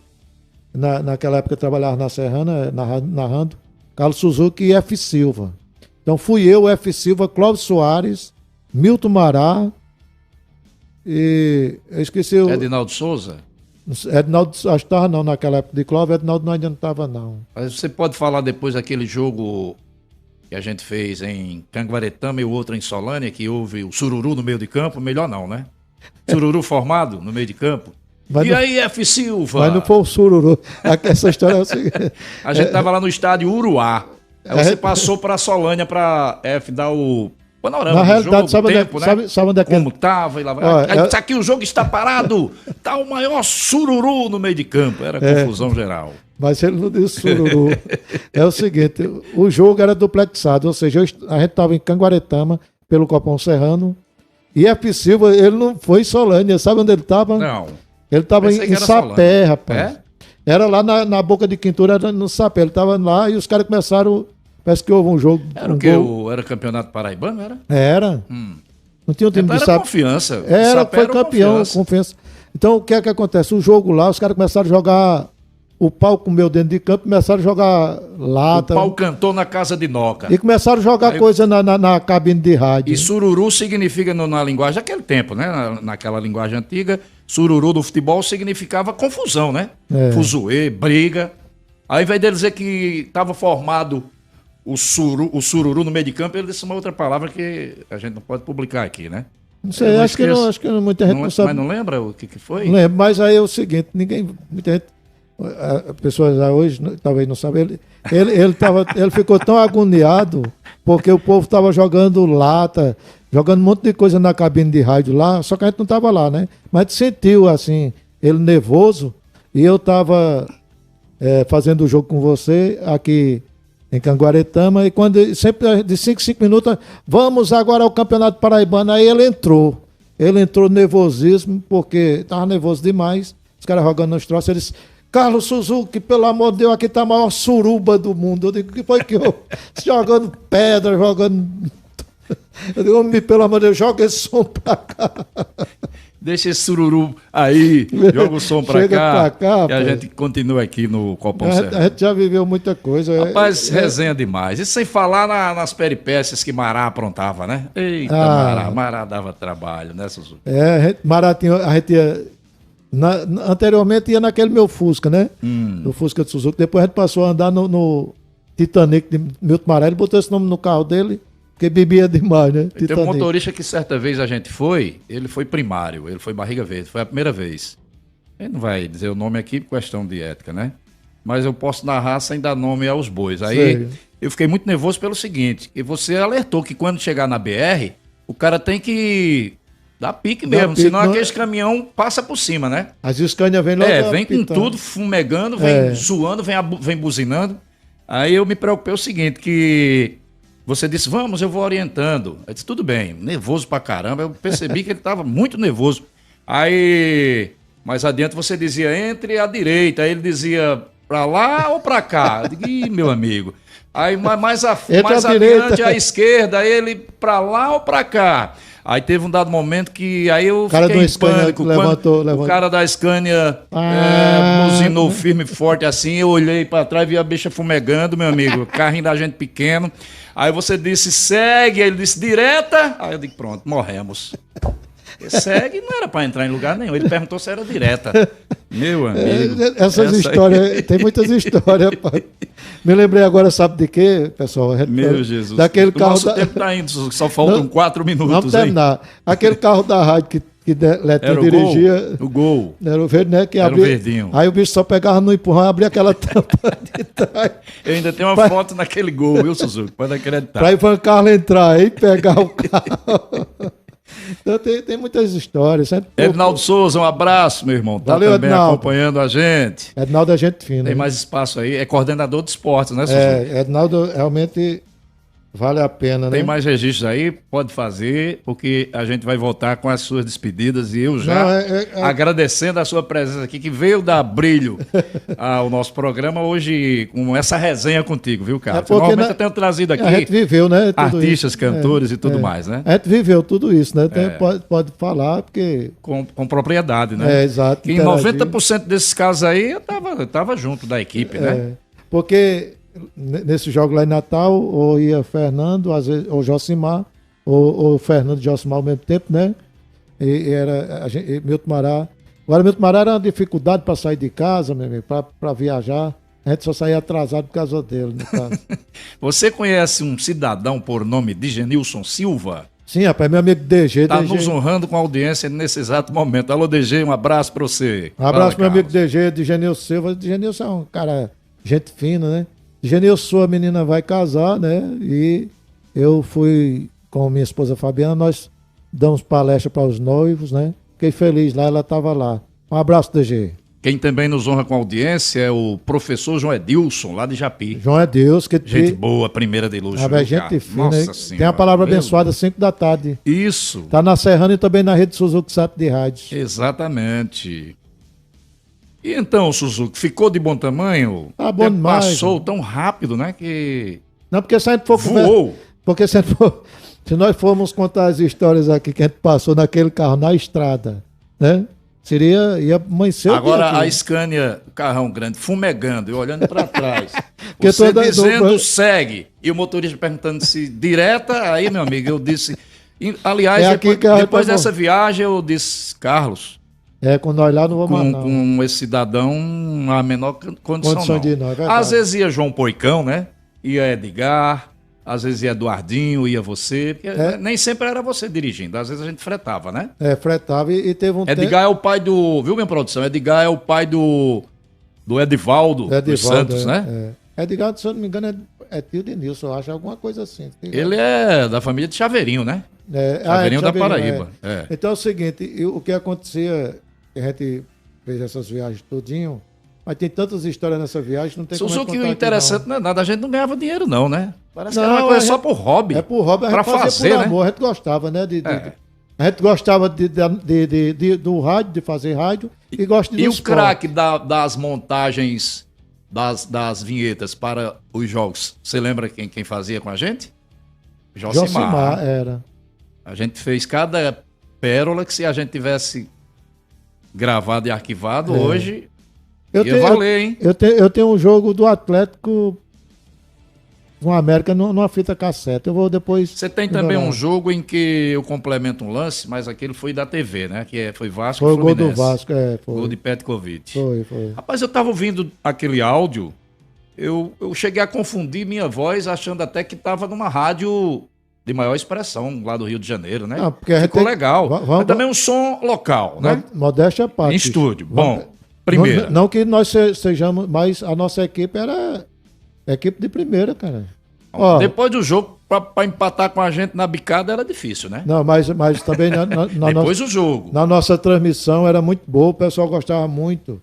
naquela época eu trabalhava na Serrana, narrando, Carlos Suzuki e F. Silva. Então fui eu, F. Silva, Clóvis Soares, Milton Mará, e eu esqueci o... Edinaldo Souza? Edinaldo, acho que estava não naquela época de Clóvis, Edinaldo ainda não estava não. Mas você pode falar depois daquele jogo que a gente fez em Canguaretama e o outro em Solânia, que houve o sururu no meio de campo? Melhor não, né? Sururu formado no meio de campo. Aí, F. Silva? Mas não foi o sururu. Essa história é o seguinte. A gente estava lá no estádio Uruá. Aí você passou para Solânia para F dar o panorama. Na realidade, jogo, sabe onde é que... Como estava? Aqui o jogo está parado. Está o maior sururu no meio de campo. Era confusão geral. Mas ele não disse sururu. É o seguinte, o jogo era duplexado, ou seja, a gente estava em Canguaretama, pelo Copão Serrano, e F. Silva, ele não foi em Solânia. Sabe onde ele estava? Não. Ele estava em Sapé, rapaz. Era lá na Boca de Quintura, era no Sapé. Ele estava lá e os caras começaram... Parece que houve um jogo... Era o quê? Era campeonato paraibano, era? Era. Não tinha um time então de Sapé. Confiança. Foi campeão, confiança. Então, o que é que acontece? O jogo lá, os caras começaram a jogar, o pau comeu dentro de campo, começaram a jogar lata. O pau cantou na casa de Noca. E começaram a jogar Aí- coisa na cabine de rádio. E sururu significa, na linguagem daquele tempo, né? Naquela linguagem antiga, sururu do futebol significava confusão, né? É. Fuzuê, briga. Aí, ao invés dele dizer que estava formado o sururu no meio de campo, ele disse uma outra palavra que a gente não pode publicar aqui, né? Não sei, Eu não acho que muita gente não sabe. Mas não lembra o que foi? Não lembro, mas aí é o seguinte, muita gente, pessoas já hoje talvez não sabem, ele ficou tão agoniado porque o povo estava jogando lata, jogando um monte de coisa na cabine de rádio lá, só que a gente não estava lá, né? Mas a gente sentiu assim, ele nervoso, e eu estava fazendo o jogo com você aqui em Canguaretama, e quando sempre de 5 minutos, vamos agora ao Campeonato Paraibano, aí ele entrou nervosismo, porque estava nervoso demais, os caras jogando nos troços, ele disse, Carlos Suzuki, pelo amor de Deus, aqui tá a maior suruba do mundo. Eu digo, que foi que eu jogando pedra, jogando... Eu digo, homem, pelo amor de Deus, joga esse som pra cá. Deixa esse sururu aí, joga o som pra Chega cá, pra cá, e a rapaz. gente continua aqui no Copom A Serrano. gente já viveu muita coisa. Rapaz, resenha demais. Isso sem falar nas peripécias que Mará aprontava, né? Eita, Ah. Mará dava trabalho, né, Suzu? Maratinho, a gente ia... anteriormente ia naquele meu Fusca, né? No Fusca de Suzuki. Depois a gente passou a andar no Titanic de Milton Maré. Ele botou esse nome no carro dele, porque bebia demais, né? Tem um motorista que certa vez a gente foi, ele foi primário, ele foi barriga verde, foi a primeira vez. Ele não vai dizer o nome aqui por questão de ética, né? Mas eu posso narrar sem dar nome aos bois. Aí Sério? eu fiquei muito nervoso pelo seguinte, que você alertou que quando chegar na BR, o cara tem que dar pique mesmo, pique, senão não- aqueles caminhão passa por cima, né? As Scania vem logo. Vem com apitando. tudo, fumegando, vem É. zoando, vem buzinando. Aí eu me preocupei o seguinte, que você disse, vamos, eu vou orientando. Eu disse, tudo bem, nervoso pra caramba. Eu percebi que ele estava muito nervoso. Aí, mais adiante você dizia, entre à direita. Aí ele dizia, pra lá ou pra cá? Eu digo, ih, meu amigo. Aí mais Entre à adiante direita. à esquerda, aí ele pra lá ou pra cá? Aí teve um dado momento que aí eu cara fiquei do em Scania pânico. levantou- O cara da Scania buzinou firme e forte assim, eu olhei pra trás e vi a bicha fumegando, meu amigo, carrinho da gente pequeno. Aí você disse, segue, ele disse, direta. Aí eu digo, pronto, morremos. Segue, não era pra entrar em lugar nenhum, ele perguntou se era direta. Meu amigo. Essas essa aí- histórias, tem muitas histórias, rapaz. Me lembrei agora, sabe de quê, pessoal? A gente Meu falou Jesus. Daquele O carro nosso da... tempo tá indo, só faltam Não, 4 minutos, Vamos hein? terminar. Aquele carro da rádio que Letinho Era o dirigia. gol. O gol. Era o verde, né? Que Era o abria, verdinho. Aí o bicho só pegava no empurrão e abria aquela tampa de trás. Eu ainda tenho uma Pra- foto naquele gol, viu, Suzuki? Pode acreditar. Pra Ivan Carlos entrar e pegar o carro. Então tem muitas histórias. Sempre... Ednaldo Souza, um abraço, meu irmão. Tá Valeu, também Ednaldo. acompanhando a gente. Ednaldo é gente fina. Tem né? mais espaço aí. É coordenador de esportes, né, Suzuki? Ednaldo realmente vale a pena, né? Tem mais registros aí? Pode fazer, porque a gente vai voltar com as suas despedidas e eu já Não, agradecendo a sua presença aqui, que veio dar brilho ao nosso programa hoje com essa resenha contigo, viu, Carlos? porque Normalmente na- eu tenho trazido aqui A gente viveu, né? tudo artistas, isso. cantores e tudo mais, né? A gente viveu tudo isso, né? Pode falar, porque. Com propriedade, né? Exato. Que em interagir. 90% desses casos aí eu tava junto da equipe, né? Porque nesse jogo lá em Natal, ou ia Fernando, às vezes, ou Josimar, ou Fernando e Josimar ao mesmo tempo, né? E era e Milton Mará. Agora, Milton Mará era uma dificuldade para sair de casa, meu amigo, para viajar. A gente só saía atrasado por causa dele, no caso. Você conhece um cidadão por nome de Genilson Silva? Sim, rapaz, meu amigo DG. Está DG. nos honrando com a audiência nesse exato momento. Alô, DG, um abraço para você. Um abraço, Fala, meu amigo Carlos. DG, de Genilson Silva. De Genilson é um cara, gente fina, né? Genilson, sua menina vai casar, né? E eu fui com minha esposa Fabiana, nós damos palestra para os noivos, né? Fiquei feliz lá, ela estava lá. Um abraço, DG. Quem também nos honra com a audiência é o professor João Edilson, lá de Japi. João é Deus, que Gente boa, primeira de luxo. Ah, viu, gente Carlos? fina. Nossa Tem a Senhora, palavra meu abençoada às 5 da tarde. Isso, Tá na Serrana e também na rede Suzuki Sato de Rádio. exatamente. E então, Suzuki, ficou de bom tamanho? Tá O bom tempo demais, passou tão rápido, né? Que Não, porque se a gente for voou. Porque se nós formos contar as histórias aqui que a gente passou naquele carro na estrada, né? ia amanhecer. Agora a Scania, o carrão grande, fumegando e olhando para trás. Porque Você toda- dizendo segue. E o motorista perguntando se direta. Aí, meu amigo, eu disse. Aliás, É aqui que a depois gente dessa viagem, eu disse, Carlos, com nós lá não vamos mais, não. com esse cidadão, a menor condição Condição não. de ir, não, é verdade. Às vezes ia João Poicão, né? Ia Edgar, às vezes ia Eduardinho, ia você. Porque nem sempre era você dirigindo, às vezes a gente fretava, né? Fretava e teve um Edgar é o pai do. Viu, minha produção? Edgar é o pai do Edivaldo dos Santos, né? Edgar, se eu não me engano, é tio de Nilson, eu acho, alguma coisa assim. Ele é da família de Chaveirinho, né? Chaveirinho da Paraíba. Então é o seguinte, o que acontecia, a gente fez essas viagens tudinho, mas tem tantas histórias nessa viagem, não tem como Suzuki, contar o interessante aqui, não é nada, a gente não ganhava dinheiro não, né? Parece que Não, era uma coisa a só gente- por hobby. É por hobby, a pra gente fazia fazer, por né? amor, a gente gostava, né? A gente gostava do rádio, de fazer rádio, e gosta de E o esporte. craque das montagens das vinhetas para os jogos, você lembra quem fazia com a gente? Josimar, era. A gente fez cada pérola que se a gente tivesse gravado e arquivado, hoje ia valer, hein? Eu tenho um jogo do Atlético com a América numa fita cassete. Eu vou depois. Você tem também melhorar. um jogo em que eu complemento um lance, mas aquele foi da TV, né? Foi Vasco Foi e o gol Fluminense. do Vasco, foi. Gol de Petkovic. Foi. Rapaz, eu tava ouvindo aquele áudio, eu cheguei a confundir minha voz, achando até que tava numa rádio de maior expressão lá do Rio de Janeiro, né? Não, porque a gente Ficou tem- legal. Vamos- Mas também um som local, né? Modéstia à parte. Em estúdio. Vamos- Bom, primeira. Não que nós sejamos, mas a nossa equipe era equipe de primeira, cara. Ó, Depois do jogo, pra empatar com a gente na bicada era difícil, né? não, mas também Depois do jogo. na nossa transmissão era muito boa, o pessoal gostava muito.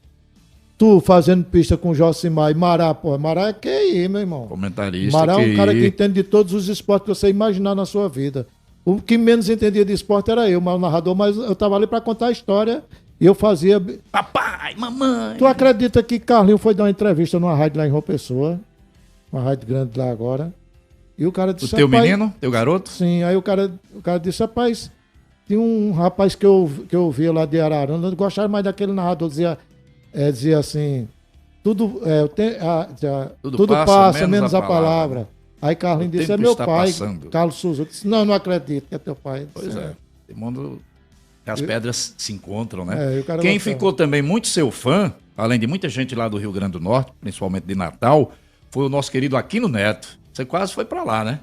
Tu fazendo pista com Josimar e Mará, pô, Mará é QI, meu irmão. Comentarista Mará é um cara que que... entende de todos os esportes que você imaginar na sua vida. O que menos entendia de esporte era eu, mas o narrador, mas eu tava ali para contar a história e eu fazia. Papai, mamãe. Tu acredita que Carlinho foi dar uma entrevista numa rádio lá em João Pessoa? Uma rádio grande lá agora. E o cara O disse. teu "Rapaz." menino? Teu garoto? Sim, aí o cara disse, rapaz, tinha um rapaz que eu via lá de Araruna, eu gostava mais daquele narrador, dizia assim, tudo, tudo passa, menos a palavra. Aí Carlinhos O disse, é tempo meu está pai, passando. Carlos Souza. Eu disse, não acredito que é teu pai. Pois é. Todo mundo... As pedras se encontram, né? E o cara Quem gostava. ficou também muito seu fã, além de muita gente lá do Rio Grande do Norte, principalmente de Natal, foi o nosso querido Aquino Neto. Você quase foi pra lá, né?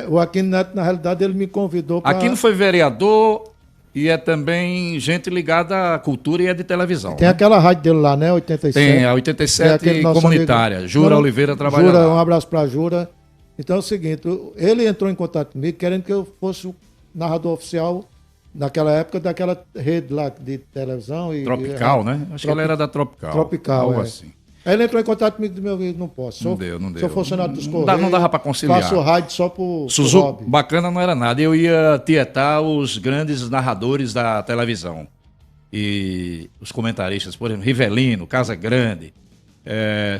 O Aquino Neto, na realidade, ele me convidou para... Aquino foi vereador e é também gente ligada à cultura e é de televisão. Tem né? aquela rádio dele lá, né? 87. Tem a Tem 87 aquele nosso comunitária. amigo- Jura Não, Oliveira trabalha Jura, lá. um abraço pra Jura. Então é o seguinte, ele entrou em contato comigo querendo que eu fosse o narrador oficial naquela época daquela rede lá de televisão. Tropical, né? Acho que ele era da Tropical. Tropical, Algo é. assim. Aí ele entrou em contato comigo e disse, meu amigo, não posso. Não deu. Sou funcionário dos Não Correios. dava pra conciliar. Faço rádio só por Suzuki, hobby. bacana não era nada. Eu ia tietar os grandes narradores da televisão. E os comentaristas, por exemplo, Rivelino, Casa Grande,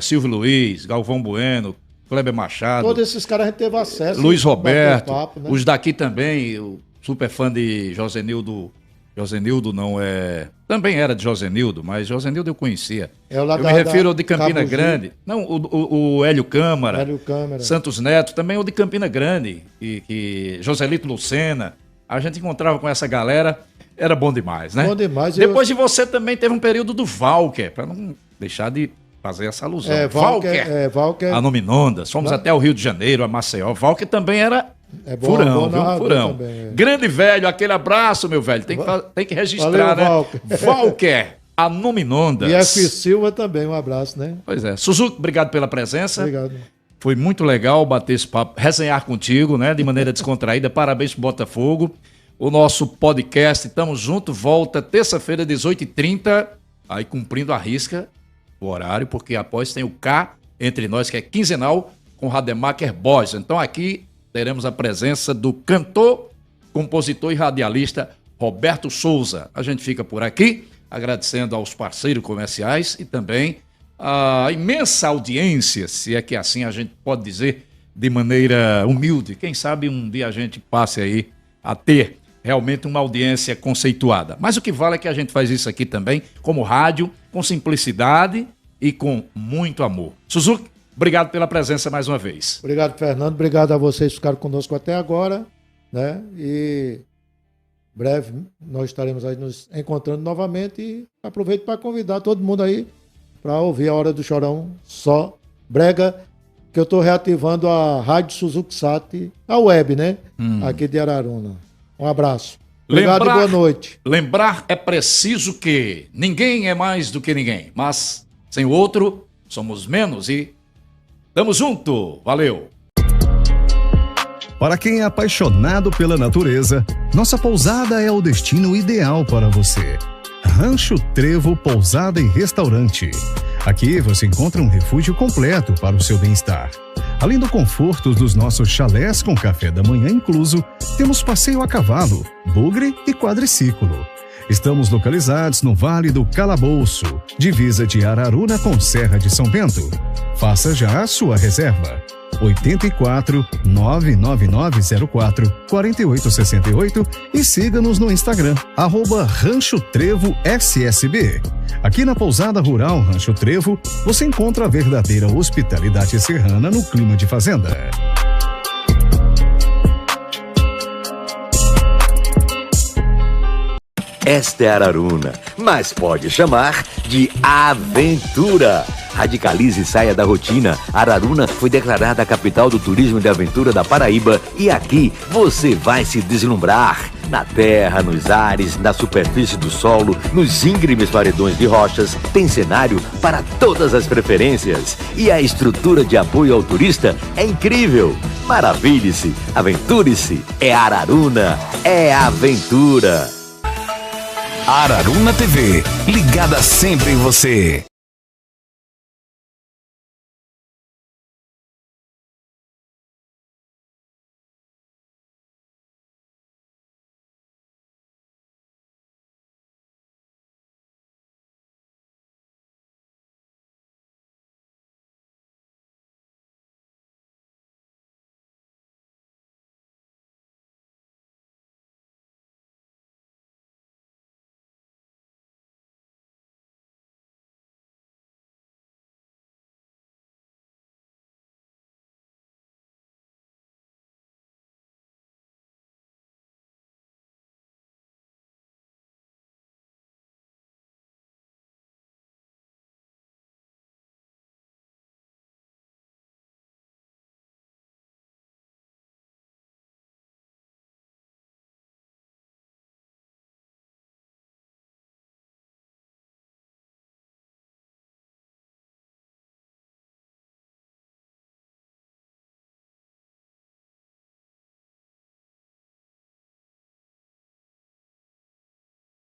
Silvio Luiz, Galvão Bueno, Kleber Machado, Todos esses caras a gente teve acesso. Luiz bateu Roberto, papo, né? os daqui também, o super fã de Josenildo. Josenildo não é... Também era de Josenildo, mas Josenildo eu conhecia. É o lá Eu da- me refiro da ao de Campina Cabo Gil. Grande. Não, o Hélio Câmara. Hélio Câmara. Santos Neto, também o de Campina Grande, que Joselito Lucena, a gente encontrava com essa galera, era bom demais, né? Bom demais. Depois de você também teve um período do Valker, para não deixar de fazer essa alusão. Valker. A Nominondas, fomos até o Rio de Janeiro, a Maceió. Valker também era É bom, furão, bom viu? narrador Furão. também, é. Grande velho, aquele abraço, meu velho, tem que registrar, Valeu, né? Valker. Valker, a Nominondas. E F. Silva também, um abraço, né? Pois é. Suzuki, obrigado pela presença. Obrigado. Foi muito legal bater esse papo, resenhar contigo, né? De maneira descontraída. Parabéns pro Botafogo. O nosso podcast, tamo junto, volta terça-feira, 18h30. Aí cumprindo a risca o horário, porque após tem o K entre nós, que é quinzenal, com Rademacher Boys. Então aqui teremos a presença do cantor, compositor e radialista Roberto Souza. A gente fica por aqui, agradecendo aos parceiros comerciais e também a imensa audiência, se é que assim a gente pode dizer de maneira humilde. Quem sabe um dia a gente passe aí a ter realmente uma audiência conceituada. Mas o que vale é que a gente faz isso aqui também, como rádio, com simplicidade e com muito amor. Suzuki, obrigado pela presença mais uma vez. Obrigado, Fernando. Obrigado a vocês que ficaram conosco até agora, né? E breve nós estaremos aí nos encontrando novamente e aproveito para convidar todo mundo aí para ouvir a Hora do Chorão só brega, que eu estou reativando a Rádio Suzuki Sat, a web, né? Aqui de Araruna. Um abraço. Obrigado e boa noite. Lembrar é preciso que ninguém é mais do que ninguém, mas sem o outro somos menos e tamo junto. Valeu. Para quem é apaixonado pela natureza, nossa pousada é o destino ideal para você. Rancho Trevo Pousada e Restaurante. Aqui você encontra um refúgio completo para o seu bem-estar. Além do conforto dos nossos chalés com café da manhã incluso, temos passeio a cavalo, bugre e quadriciclo. Estamos localizados no Vale do Calabouço, divisa de Araruna com Serra de São Bento. Faça já a sua reserva. 84 99904 4868 e siga-nos no Instagram, @Rancho Trevo SSB. Aqui na Pousada Rural Rancho Trevo, você encontra a verdadeira hospitalidade serrana no clima de fazenda. Esta é Araruna, mas pode chamar de Aventura. Radicalize e saia da rotina. Araruna foi declarada a capital do turismo de aventura da Paraíba e aqui você vai se deslumbrar. Na terra, nos ares, na superfície do solo, nos íngremes paredões de rochas, tem cenário para todas as preferências. E a estrutura de apoio ao turista é incrível. Maravilhe-se, aventure-se. É Araruna, é aventura. Araruna TV, ligada sempre em você.